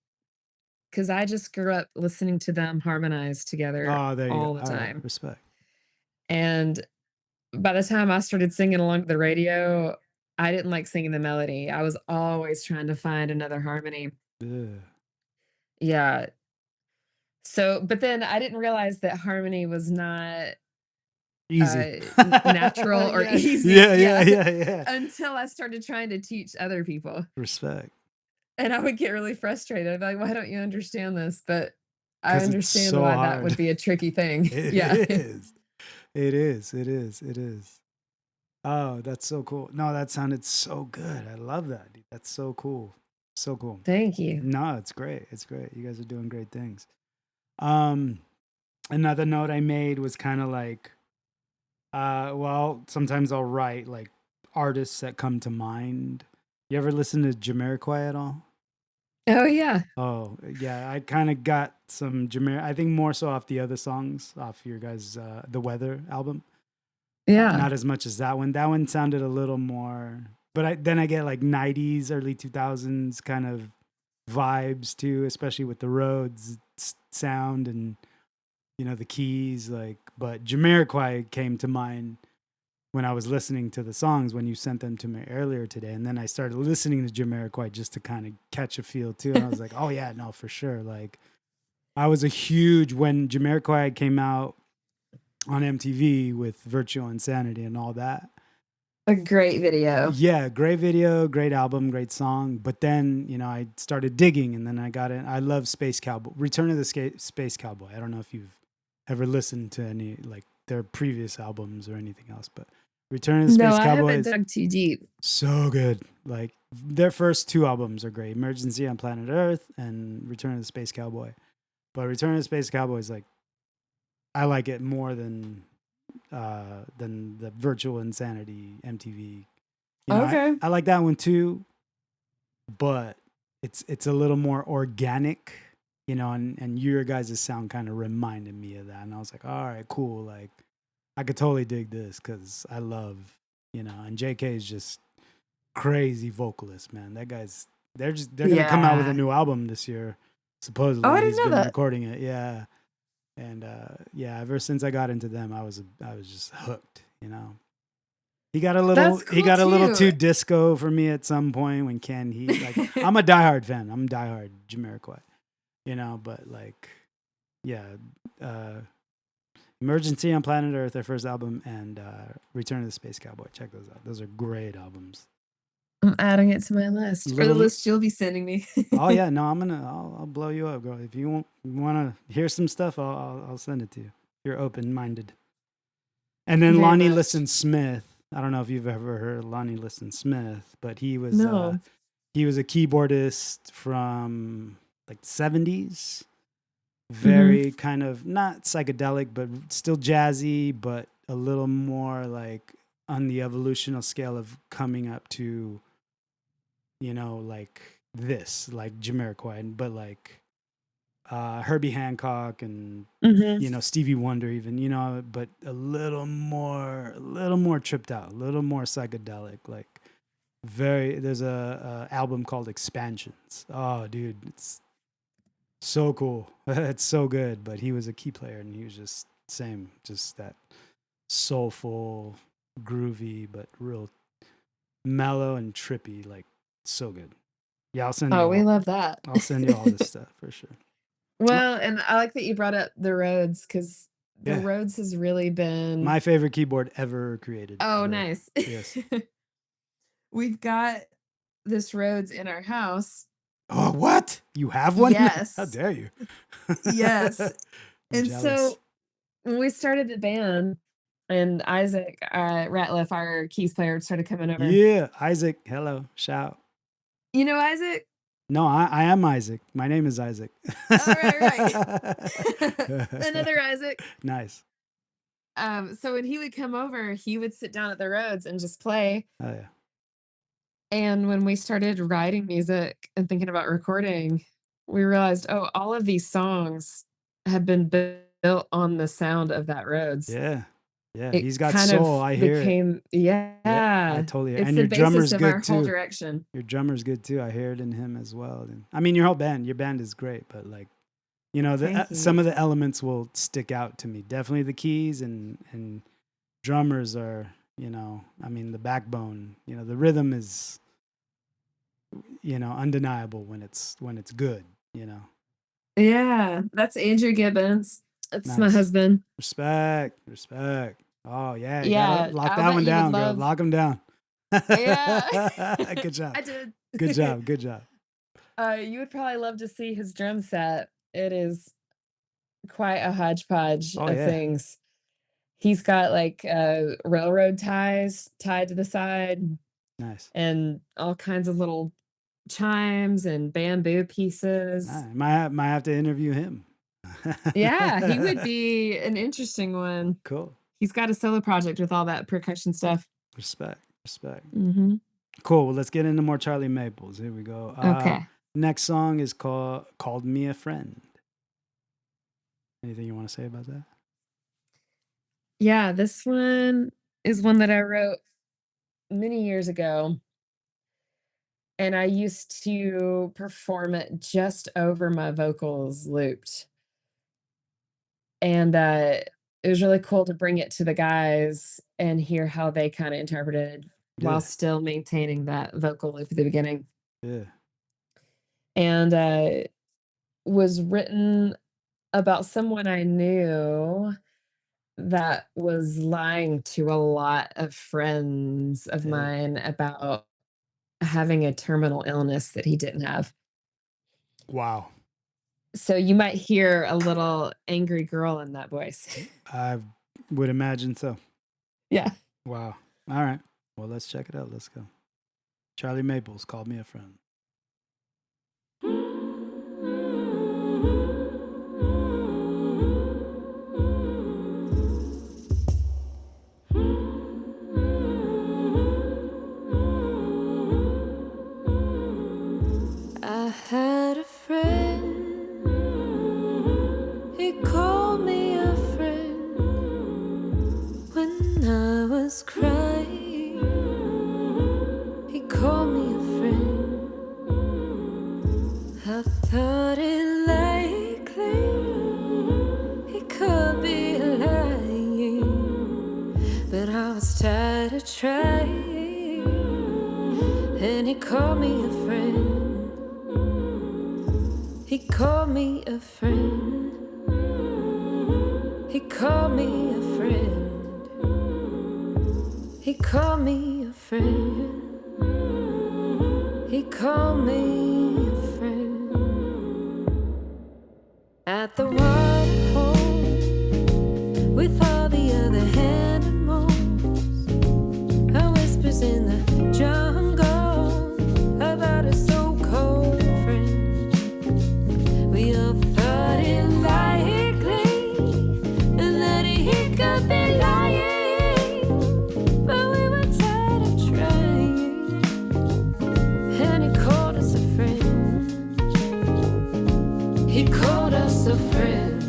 because I just grew up listening to them harmonize together Oh, there you go. all the All right. time. Respect. And by the time I started singing along to the radio, I didn't like singing the melody. I was always trying to find another harmony. Ugh. Yeah. So, but then I didn't realize that harmony was not Easy. natural or Yeah. easy. Yeah. Until I started trying to teach other people. Respect. And I would get really frustrated. I'd be like, why don't you understand this? But I Because it's understand so why that hard. would be a tricky thing. It Yeah. is. It is. Oh, that's so cool. No, that sounded so good. I love that, dude. That's so cool. So cool. Thank you. No, it's great. It's great. You guys are doing great things. Another note I made was kind of like, well, sometimes I'll write like artists that come to mind. You ever listen to Jamiroquai at all? Oh, yeah. Oh, yeah. I kind of got some I think more so off the other songs, off your guys' The Weather album. Yeah. Not as much as that one. That one sounded a little more, but then I get like 90s, early 2000s kind of vibes too, especially with the Rhodes sound and, you know, the keys. Like, but Jamiroquai came to mind when I was listening to the songs when you sent them to me earlier today. And then I started listening to Jamiroquai just to kind of catch a feel too. And I was like, oh yeah, no, for sure. Like I was when Jamiroquai came out on MTV with Virtual Insanity and all that. A great video. Yeah, great video, great album, great song. But then, you know, I started digging and then I got in. I love Space Cowboy, Return of the Space Cowboy. I don't know if you've ever listened to any, like their previous albums or anything else, but Return of the No, Space I Cowboy haven't is dug too deep. so good. Like their first two albums are great, Emergency on Planet Earth and Return of the Space Cowboy. But Return of the Space Cowboy is like, I like it more than the Virtual Insanity MTV. You know, Okay. I like that one too, but it's a little more organic, you know, and your guys' sound kind of reminded me of that. And I was like, all right, cool. Like I could totally dig this because I love, you know, and JK is just crazy vocalist, man. That guy's they're gonna come out with a new album this year. Supposedly Oh, I didn't he's know been that. recording it. Yeah. And yeah, ever since I got into them, I was just hooked, you know. He got a little too disco for me at some point when Ken he like I'm a diehard fan. I'm diehard Jamiroquai. You know, but like yeah, Emergency on Planet Earth, their first album, and Return of the Space Cowboy. Check those out. Those are great albums. I'm adding it to my list. Or the list you'll be sending me. Oh yeah, no, I'll blow you up, girl. If you want to hear some stuff, I'll send it to you. You're open minded. And then Very Lonnie much. Liston Smith. I don't know if you've ever heard of Lonnie Liston Smith, but he was No. he was a keyboardist from like the 70s. Very kind of not psychedelic, but still jazzy, but a little more like on the evolutional scale of coming up to, you know, like this, like Jamiroquai, but like Herbie Hancock and you know Stevie Wonder, even, you know, but a little more tripped out, a little more psychedelic. Like there's a album called Expansions. Oh, dude, it's so cool. It's so good. But he was a key player, and he was just that soulful, groovy, but real mellow and trippy. Like so good. Yeah, I'll send you. We love that. I'll send you all this stuff for sure. Well, and I like that you brought up the Rhodes because the Yeah. Rhodes has really been My favorite keyboard ever created. Oh, ever. nice. Yes. We've got this Rhodes in our house, Oh, what? You have one? Yes. How dare you? Yes. I'm And jealous. so when we started the band, and Isaac Ratliff, our keys player, started coming over. Yeah, Isaac. Hello, shout. You know Isaac? No, I am Isaac. My name is Isaac. Oh, right. Another Isaac. Nice. So when he would come over, he would sit down at the Rhodes and just play. Oh yeah. And when we started writing music and thinking about recording, we realized, oh, all of these songs have been built on the sound of that Rhodes. Yeah. Yeah. It He's got kind soul. of I hear it. became, Yeah, I yeah. totally. It's And the your drummer's basis of our good whole too. direction. Your drummer's good too. I hear it in him as well. And, I mean, your band is great, but like, you know, Thank you. some of the elements will stick out to me. Definitely the keys and drummers are, you know, I mean, the backbone. You know, the rhythm is, you know, undeniable when it's good. You know, Yeah, that's Andrew Gibbons. That's my Nice. husband. respect. Oh yeah, you Yeah, gotta lock I'll that bet one you would down, girl. love- Lock him down. Yeah. Good job. I did. Good job. Good job. You would probably love to see his drum set. It is quite a hodgepodge Oh, of yeah. things. He's got like railroad ties tied to the side Nice. and all kinds of little chimes and bamboo pieces. Nice. Might have to interview him. Yeah, he would be an interesting one. Cool. He's got a solo project with all that percussion stuff. Respect. Mm-hmm. Cool. Well, let's get into more Charlie Maples. Here we go. Okay. Next song is called Me a Friend. Anything you want to say about that? Yeah, this one is one that I wrote many years ago. And I used to perform it just over my vocals looped. And it was really cool to bring it to the guys and hear how they kind of interpreted Yeah. while still maintaining that vocal loop at the beginning. Yeah. And was written about someone I knew that was lying to a lot of friends of Yeah. mine about having a terminal illness that he didn't have. Wow. So you might hear a little angry girl in that voice. I would imagine so. Yeah. Wow. All right. Well, let's check it out. Let's go. Charlie Maples, Called Me a Friend. I had a friend, he called me a friend when I was crying. He called me a friend. I thought it likely he could be lying, but I was tired of trying, and he called me a friend. He called me a friend. He called me a friend. He called me a friend. He called me a friend. At the water hole with all the other animals, I whispers in the jungle about a so-called friend. We all thought it likely and that he could be lying, but we were tired of trying, and he called us a friend. He called us a friend.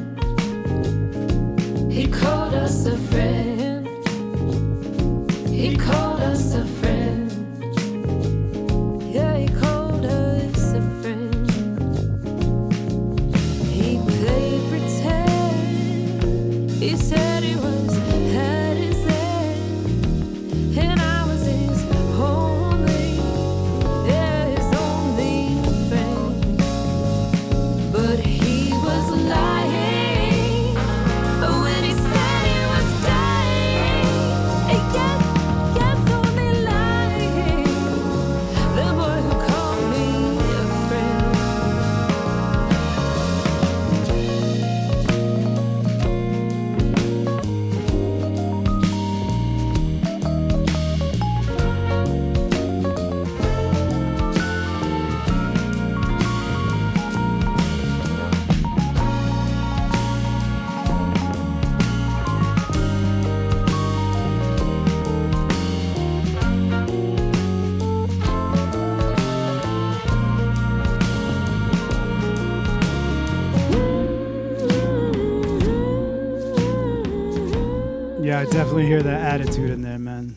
Yeah, I definitely hear that attitude in there, man.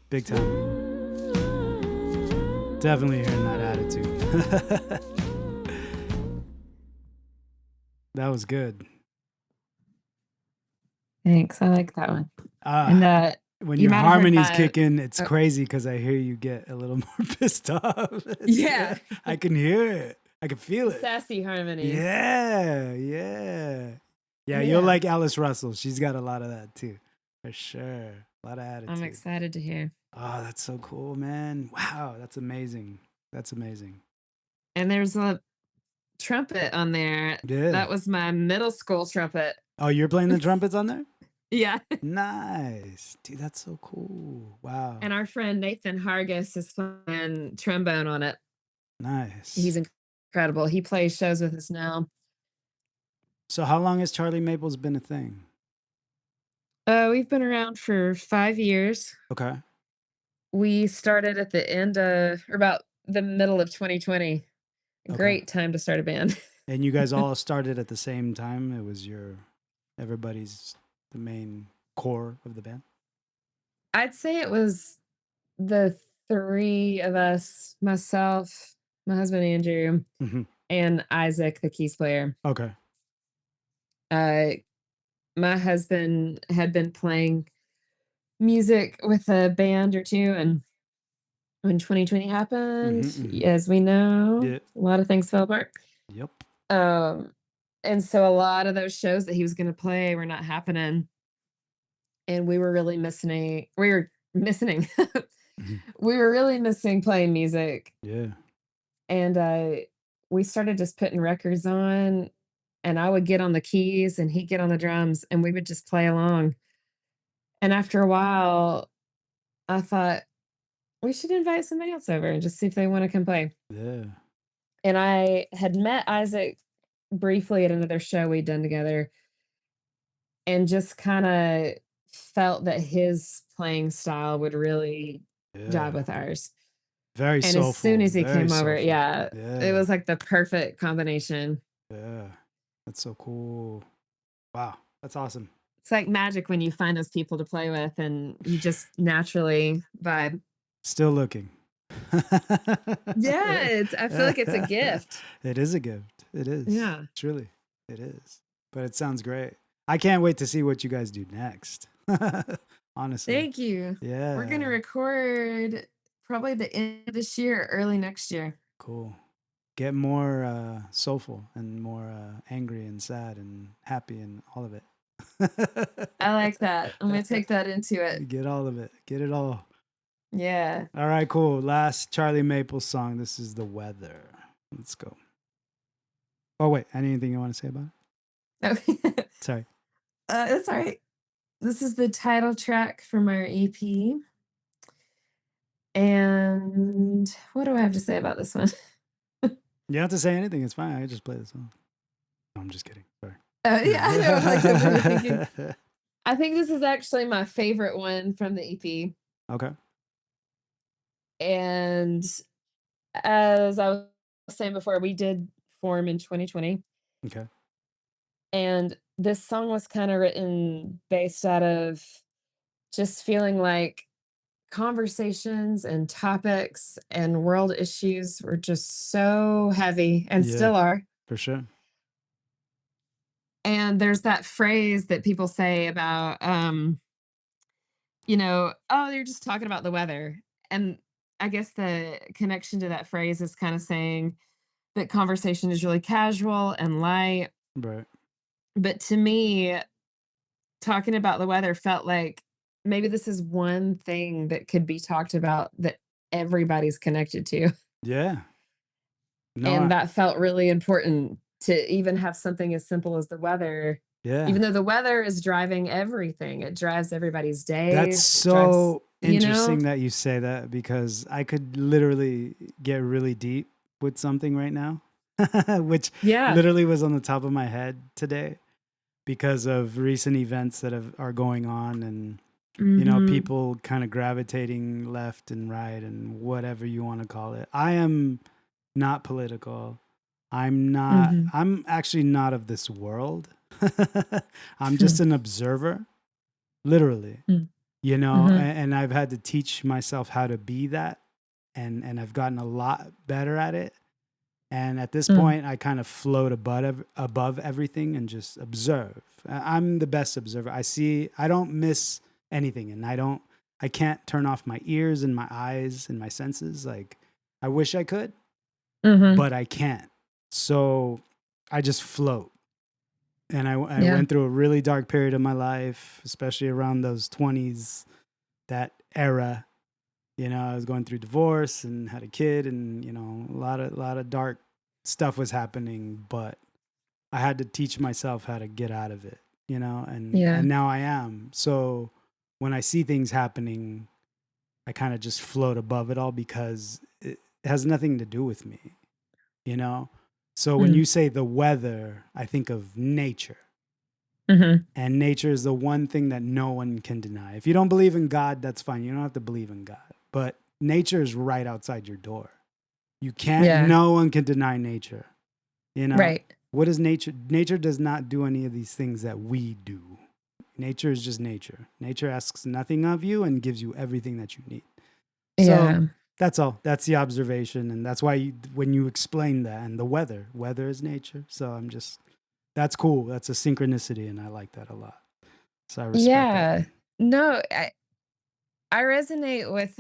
Big time. Definitely hearing that attitude. That was good. Thanks. I like that one. Ah, And when you your might have heard harmonies my kick in, it's oh, crazy because I hear you get a little more pissed off. It's yeah, good. I can hear it. I can feel the it. sassy harmonies. Yeah, yeah. Yeah, you'll Yeah, like Alice Russell. She's got a lot of that too. For sure. A lot of I'm attitude. excited to hear. Oh, that's so cool, man. Wow, that's amazing. That's amazing. And there's a trumpet on there. Yeah. That was my middle school trumpet. Oh, you're playing the trumpets on there? Yeah. Nice. Dude, that's so cool. Wow. And our friend Nathan Hargis is playing trombone on it. Nice. He's incredible. He plays shows with us now. So how long has Charlie Maples been a thing? We've been around for 5 years. Okay. We started at the end of, or about the middle of 2020. Okay. Great time to start a band. And you guys all started at the same time? It was the main core of the band? I'd say it was the three of us, myself, my husband Andrew, Mhm. and Isaac, the keys player. Okay. Uh, my husband had been playing music with a band or two, and when 2020 happened, Mhm. as we know, Yeah. a lot of things fell apart. Yep. And so a lot of those shows that he was going to play were not happening, and we were really missing. We were missing. Mhm. We were really missing playing music, Yeah. and we started just putting records on, and I would get on the keys and he'd get on the drums, and we would just play along. And after a while, I thought we should invite somebody else over and just see if they want to come play. Yeah. And I had met Isaac briefly at another show we'd done together and just kind of felt that his playing style would really jive Yeah. with ours. Very And as soon soulful. as he Very came over, soulful. yeah, it Yeah. was like the perfect combination. Yeah. That's so cool. Wow. That's awesome. It's like magic when you find those people to play with and you just naturally vibe. Still looking. Yeah, I feel like it's a gift. It is a gift. It is. Yeah. Truly. It is. But it sounds great. I can't wait to see what you guys do next. Honestly. Thank you. Yeah. We're going to record probably the end of this year, early next year. Cool. Get more soulful and more angry and sad and happy and all of it. I like that. I'm going to take that into it. Get all of it. Get it all. Yeah. All right, cool. Last Charlie Maples song. This is The Weather. Let's go. Oh, wait. Anything you want to say about it? Sorry. That's all right. This is the title track from our EP. And what do I have to say about this one? You don't have to say anything. It's fine. I just play the song. No, I'm just kidding. Sorry. Yeah, I know. Like, I'm really thinking. I think this is actually my favorite one from the EP. Okay. And as I was saying before, we did form in 2020. Okay. And this song was kind of written based out of just feeling like conversations and topics and world issues were just so heavy and Yeah. still are. For sure. And there's that phrase that people say about, oh, you're just talking about the weather. And I guess the connection to that phrase is kind of saying that conversation is really casual and light. Right. But to me, talking about the weather felt like maybe this is one thing that could be talked about that everybody's connected to. Yeah. No, And that felt really important to even have something as simple as the weather. yeah. Even though the weather is driving everything, it drives everybody's day. That's so interesting that you say that because I could literally get really deep with something right now, which Yeah. literally was on the top of my head today because of recent events that are going on and, Mhm. people kind of gravitating left and right and whatever you want to call it. I am not political. Mhm. I'm actually not of this world. I'm just an observer. literally. Mm. You know, Mhm. and I've had to teach myself how to be that, and I've gotten a lot better at it. And at this Mm. point, I kind of float above everything and just observe. I'm the best observer. I don't miss anything, and I can't turn off my ears and my eyes and my senses. Like, I wish I could, Mhm. but I can't. So I just float. And I Yeah. went through a really dark period of my life, especially around those 20s, that era. You know, I was going through divorce and had a kid, and you know, a lot of dark stuff was happening, but I had to teach myself how to get out of it, you know, Yeah. and now I am. So when I see things happening, I kind of just float above it all because it has nothing to do with me, you know. So when Mm. you say the weather, I think of nature. Mhm. And nature is the one thing that no one can deny. If you don't believe in God, that's fine. You don't have to believe in God. But nature is right outside your door. You can't, Yeah. no one can deny nature. You know, Right. what is nature? Nature does not do any of these things that we do. Nature is just nature. Nature asks nothing of you and gives you everything that you need. So Yeah. that's all. That's the observation. And that's why when you explain that, and the weather is nature. So that's cool. That's a synchronicity. And I like that a lot. So I respect that. Yeah. No, I resonate with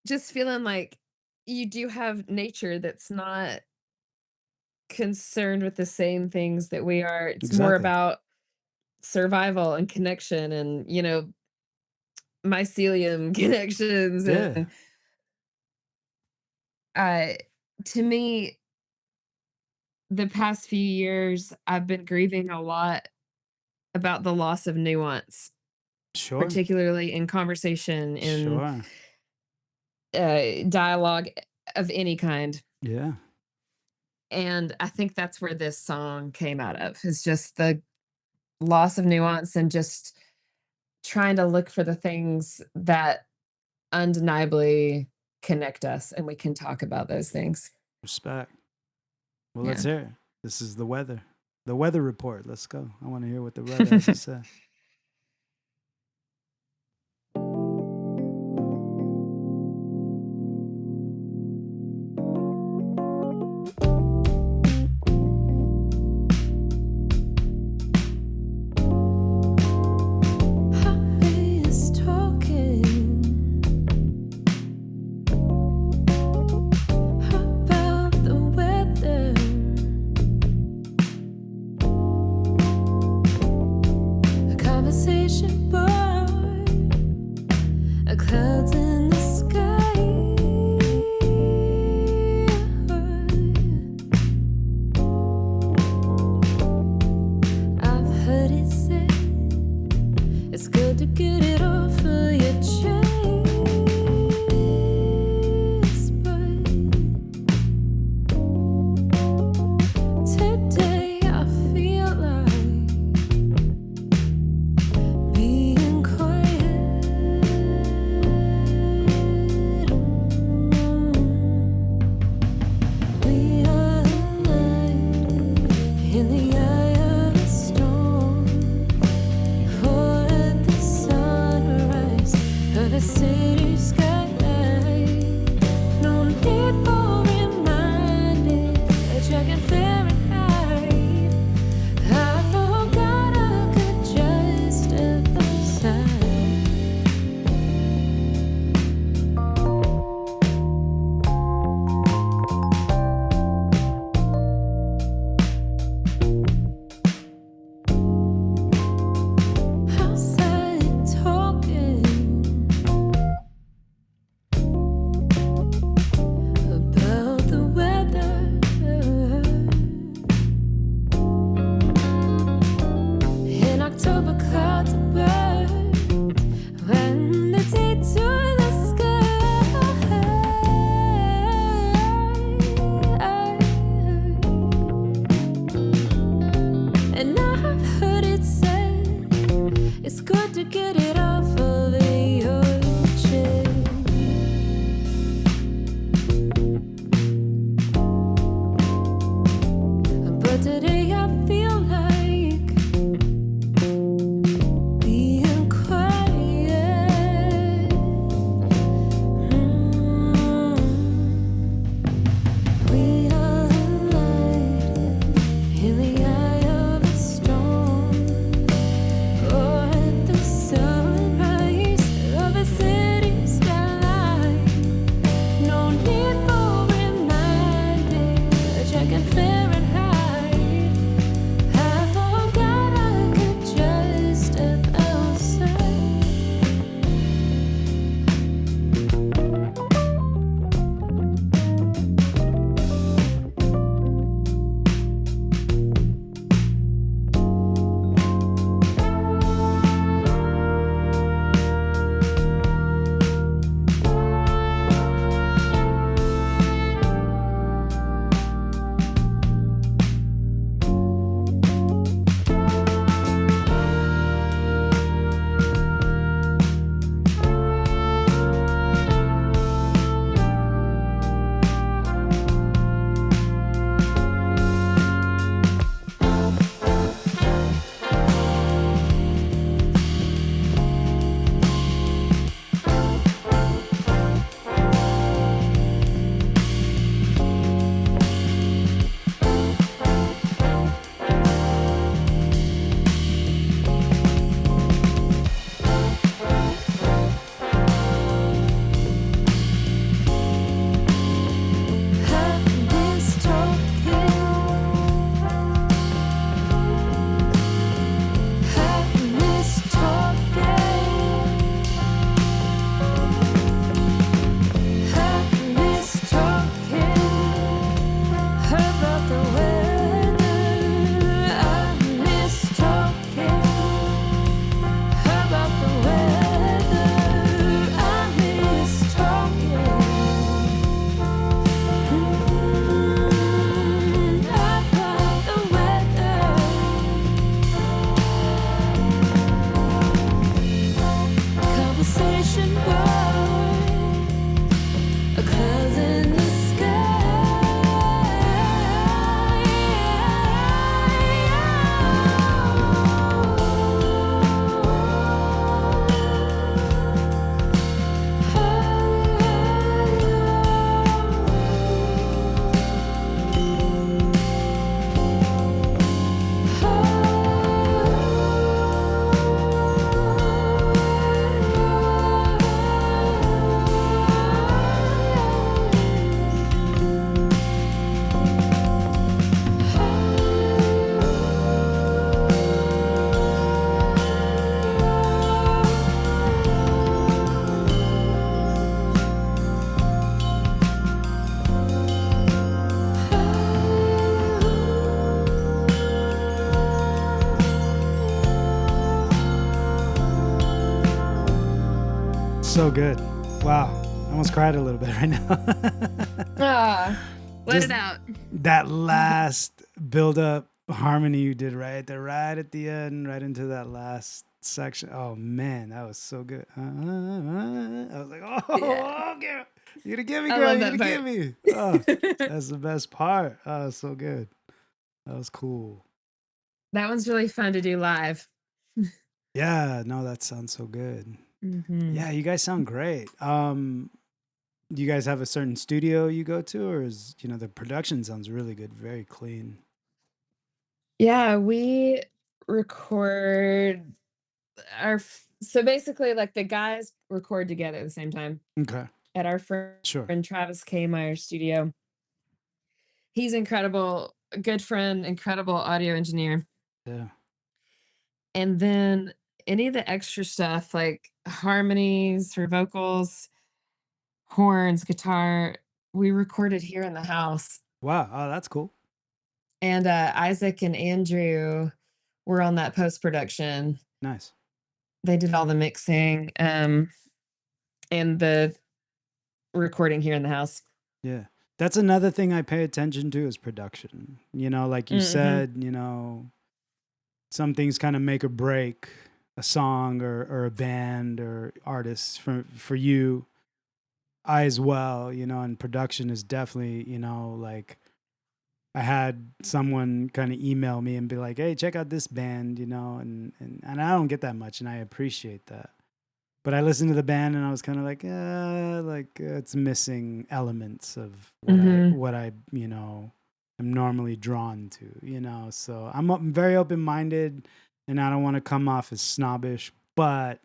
just feeling like you do have nature that's not concerned with the same things that we are. It's more Exactly. about survival and connection and, mycelium connections. Yeah. And uh, to me, the past few years, I've been grieving a lot about the loss of nuance, Sure. particularly in conversation, in Sure. dialogue of any kind. Yeah. And I think that's where this song came out of, is just the loss of nuance and just trying to look for the things that undeniably connect us, and we can talk about those things. Respect. Well, Yeah. let's hear it. This is the weather. The weather report. Let's go. I want to hear what the weather has to say. Highway is talking about the weather. Stars in the So good. Wow. I almost cried a little bit right now. Let Just it out. that last build up harmony you did right there, right at the end, right into that last section. Oh man, that was so good. I was like, oh, okay. You're gonna give me, I girl. love You're that gonna give me. Oh, that's the best part. Oh, so good. That was cool. That one's really fun to do live. Yeah, no, that sounds so good. Mm-hmm. Yeah, you guys sound great. Do you guys have a certain studio you go to, or is the production sounds really good, very clean? Yeah, we record so basically like the guys record together at the same time Okay, at our sure. friend Travis K. Meyer studio. He's incredible, a good friend, incredible audio engineer. Yeah, And then any of the extra stuff like harmonies for vocals, horns, guitar, we recorded here in the house. wow. Oh, that's cool. And Isaac and Andrew were on that post production. Nice. They did all the mixing and the recording here in the house. Yeah, that's another thing I pay attention to is production. Like you said, some things kind of make or break a song or a band or artist for you. I as well, and production is definitely, like I had someone kind of email me and be like, hey, check out this band, and I don't get that much and I appreciate that. But I listened to the band and I was kind of like, it's missing elements of what I am normally drawn to, so I'm very open-minded and I don't want to come off as snobbish, but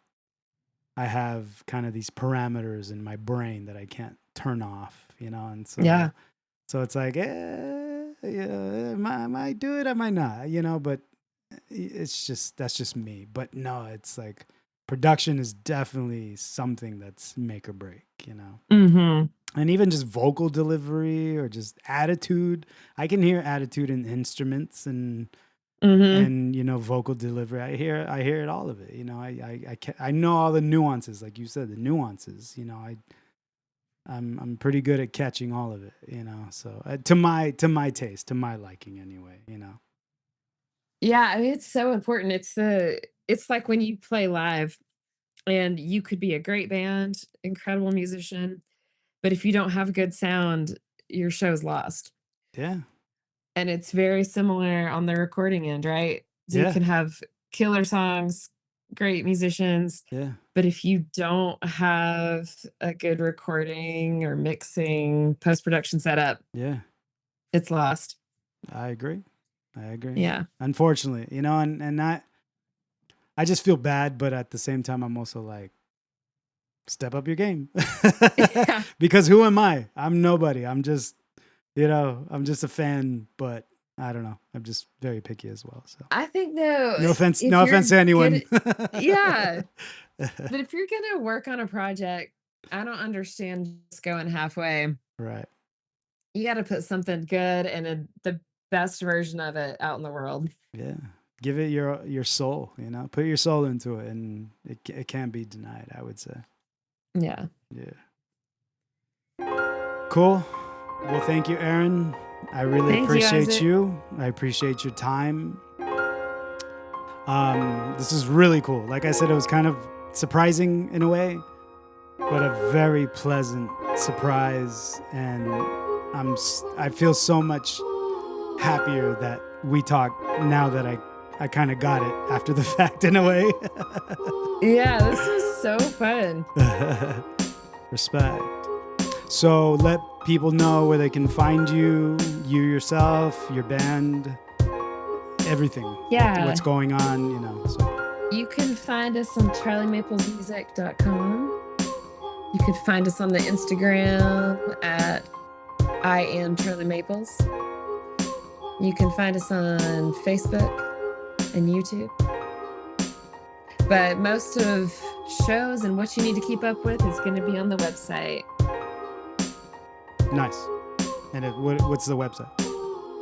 I have kind of these parameters in my brain that I can't turn off, and so Yeah. so it's like, I might do it, I might not, but that's just me. But no, it's like production is definitely something that's make or break, Mm-hmm. and even just vocal delivery or just attitude. I can hear attitude in instruments and vocal delivery. I hear it, all of it. I know all the nuances, like you said, the nuances. I'm pretty good at catching all of it. So to my taste, to my liking, anyway. Yeah, I mean, it's so important. It's like when you play live and you could be a great band, incredible musician, but if you don't have good sound, your show's lost. Yeah. And it's very similar on the recording end, right? So you Yeah. can have killer songs, great musicians, Yeah. but if you don't have a good recording or mixing, post-production setup, Yeah. it's lost. I agree. Yeah. Unfortunately, and I just feel bad, but at the same time, I'm also like, step up your game. Yeah. Because who am I? I'm nobody. I'm just, I'm just a fan, but I don't know. I'm just very picky as well. So I think though, no offense if to you're anyone. Yeah. But if you're gonna work on a project, I don't understand just going halfway. Right. You got to put something good and the best version of it out in the world. Yeah. Give it your soul, put your soul into it, and it can't be denied, I would say. Yeah. Yeah. Cool. Well, thank you, Erin. I really Thank you, appreciate Isaac. you. I appreciate your time. This is really cool. Like I said, it was kind of surprising in a way, but a very pleasant surprise, and I feel so much happier that we talk now that I kind of got it after the fact in a way. Yeah, this was so fun. Respect. So let people know where they can find you yourself, your band, everything. Yeah. What's going on, you know. So. You can find us on charliemaplesmusic.com. You could find us on the Instagram at I am Charlie Maples. You can find us on Facebook and YouTube. But most of shows and what you need to keep up with is going to be on the website. Nice. And what's the website?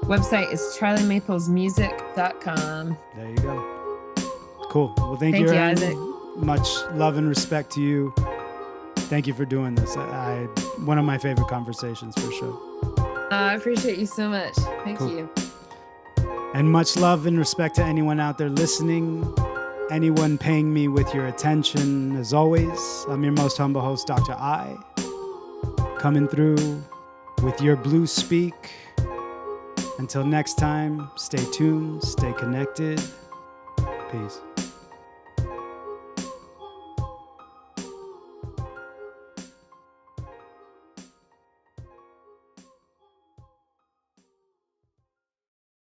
Website is charliemaplesmusic.com. There you go. Cool. Well, thank you, Erin. Isaac. Much love and respect to you. Thank you for doing this. One of my favorite conversations for sure. I appreciate you so much. Thank Cool. you. And much love and respect to anyone out there listening, anyone paying me with your attention. As always, I'm your most humble host, Dr. I, coming through with your blue speak. Until next time, stay tuned, stay connected. Peace.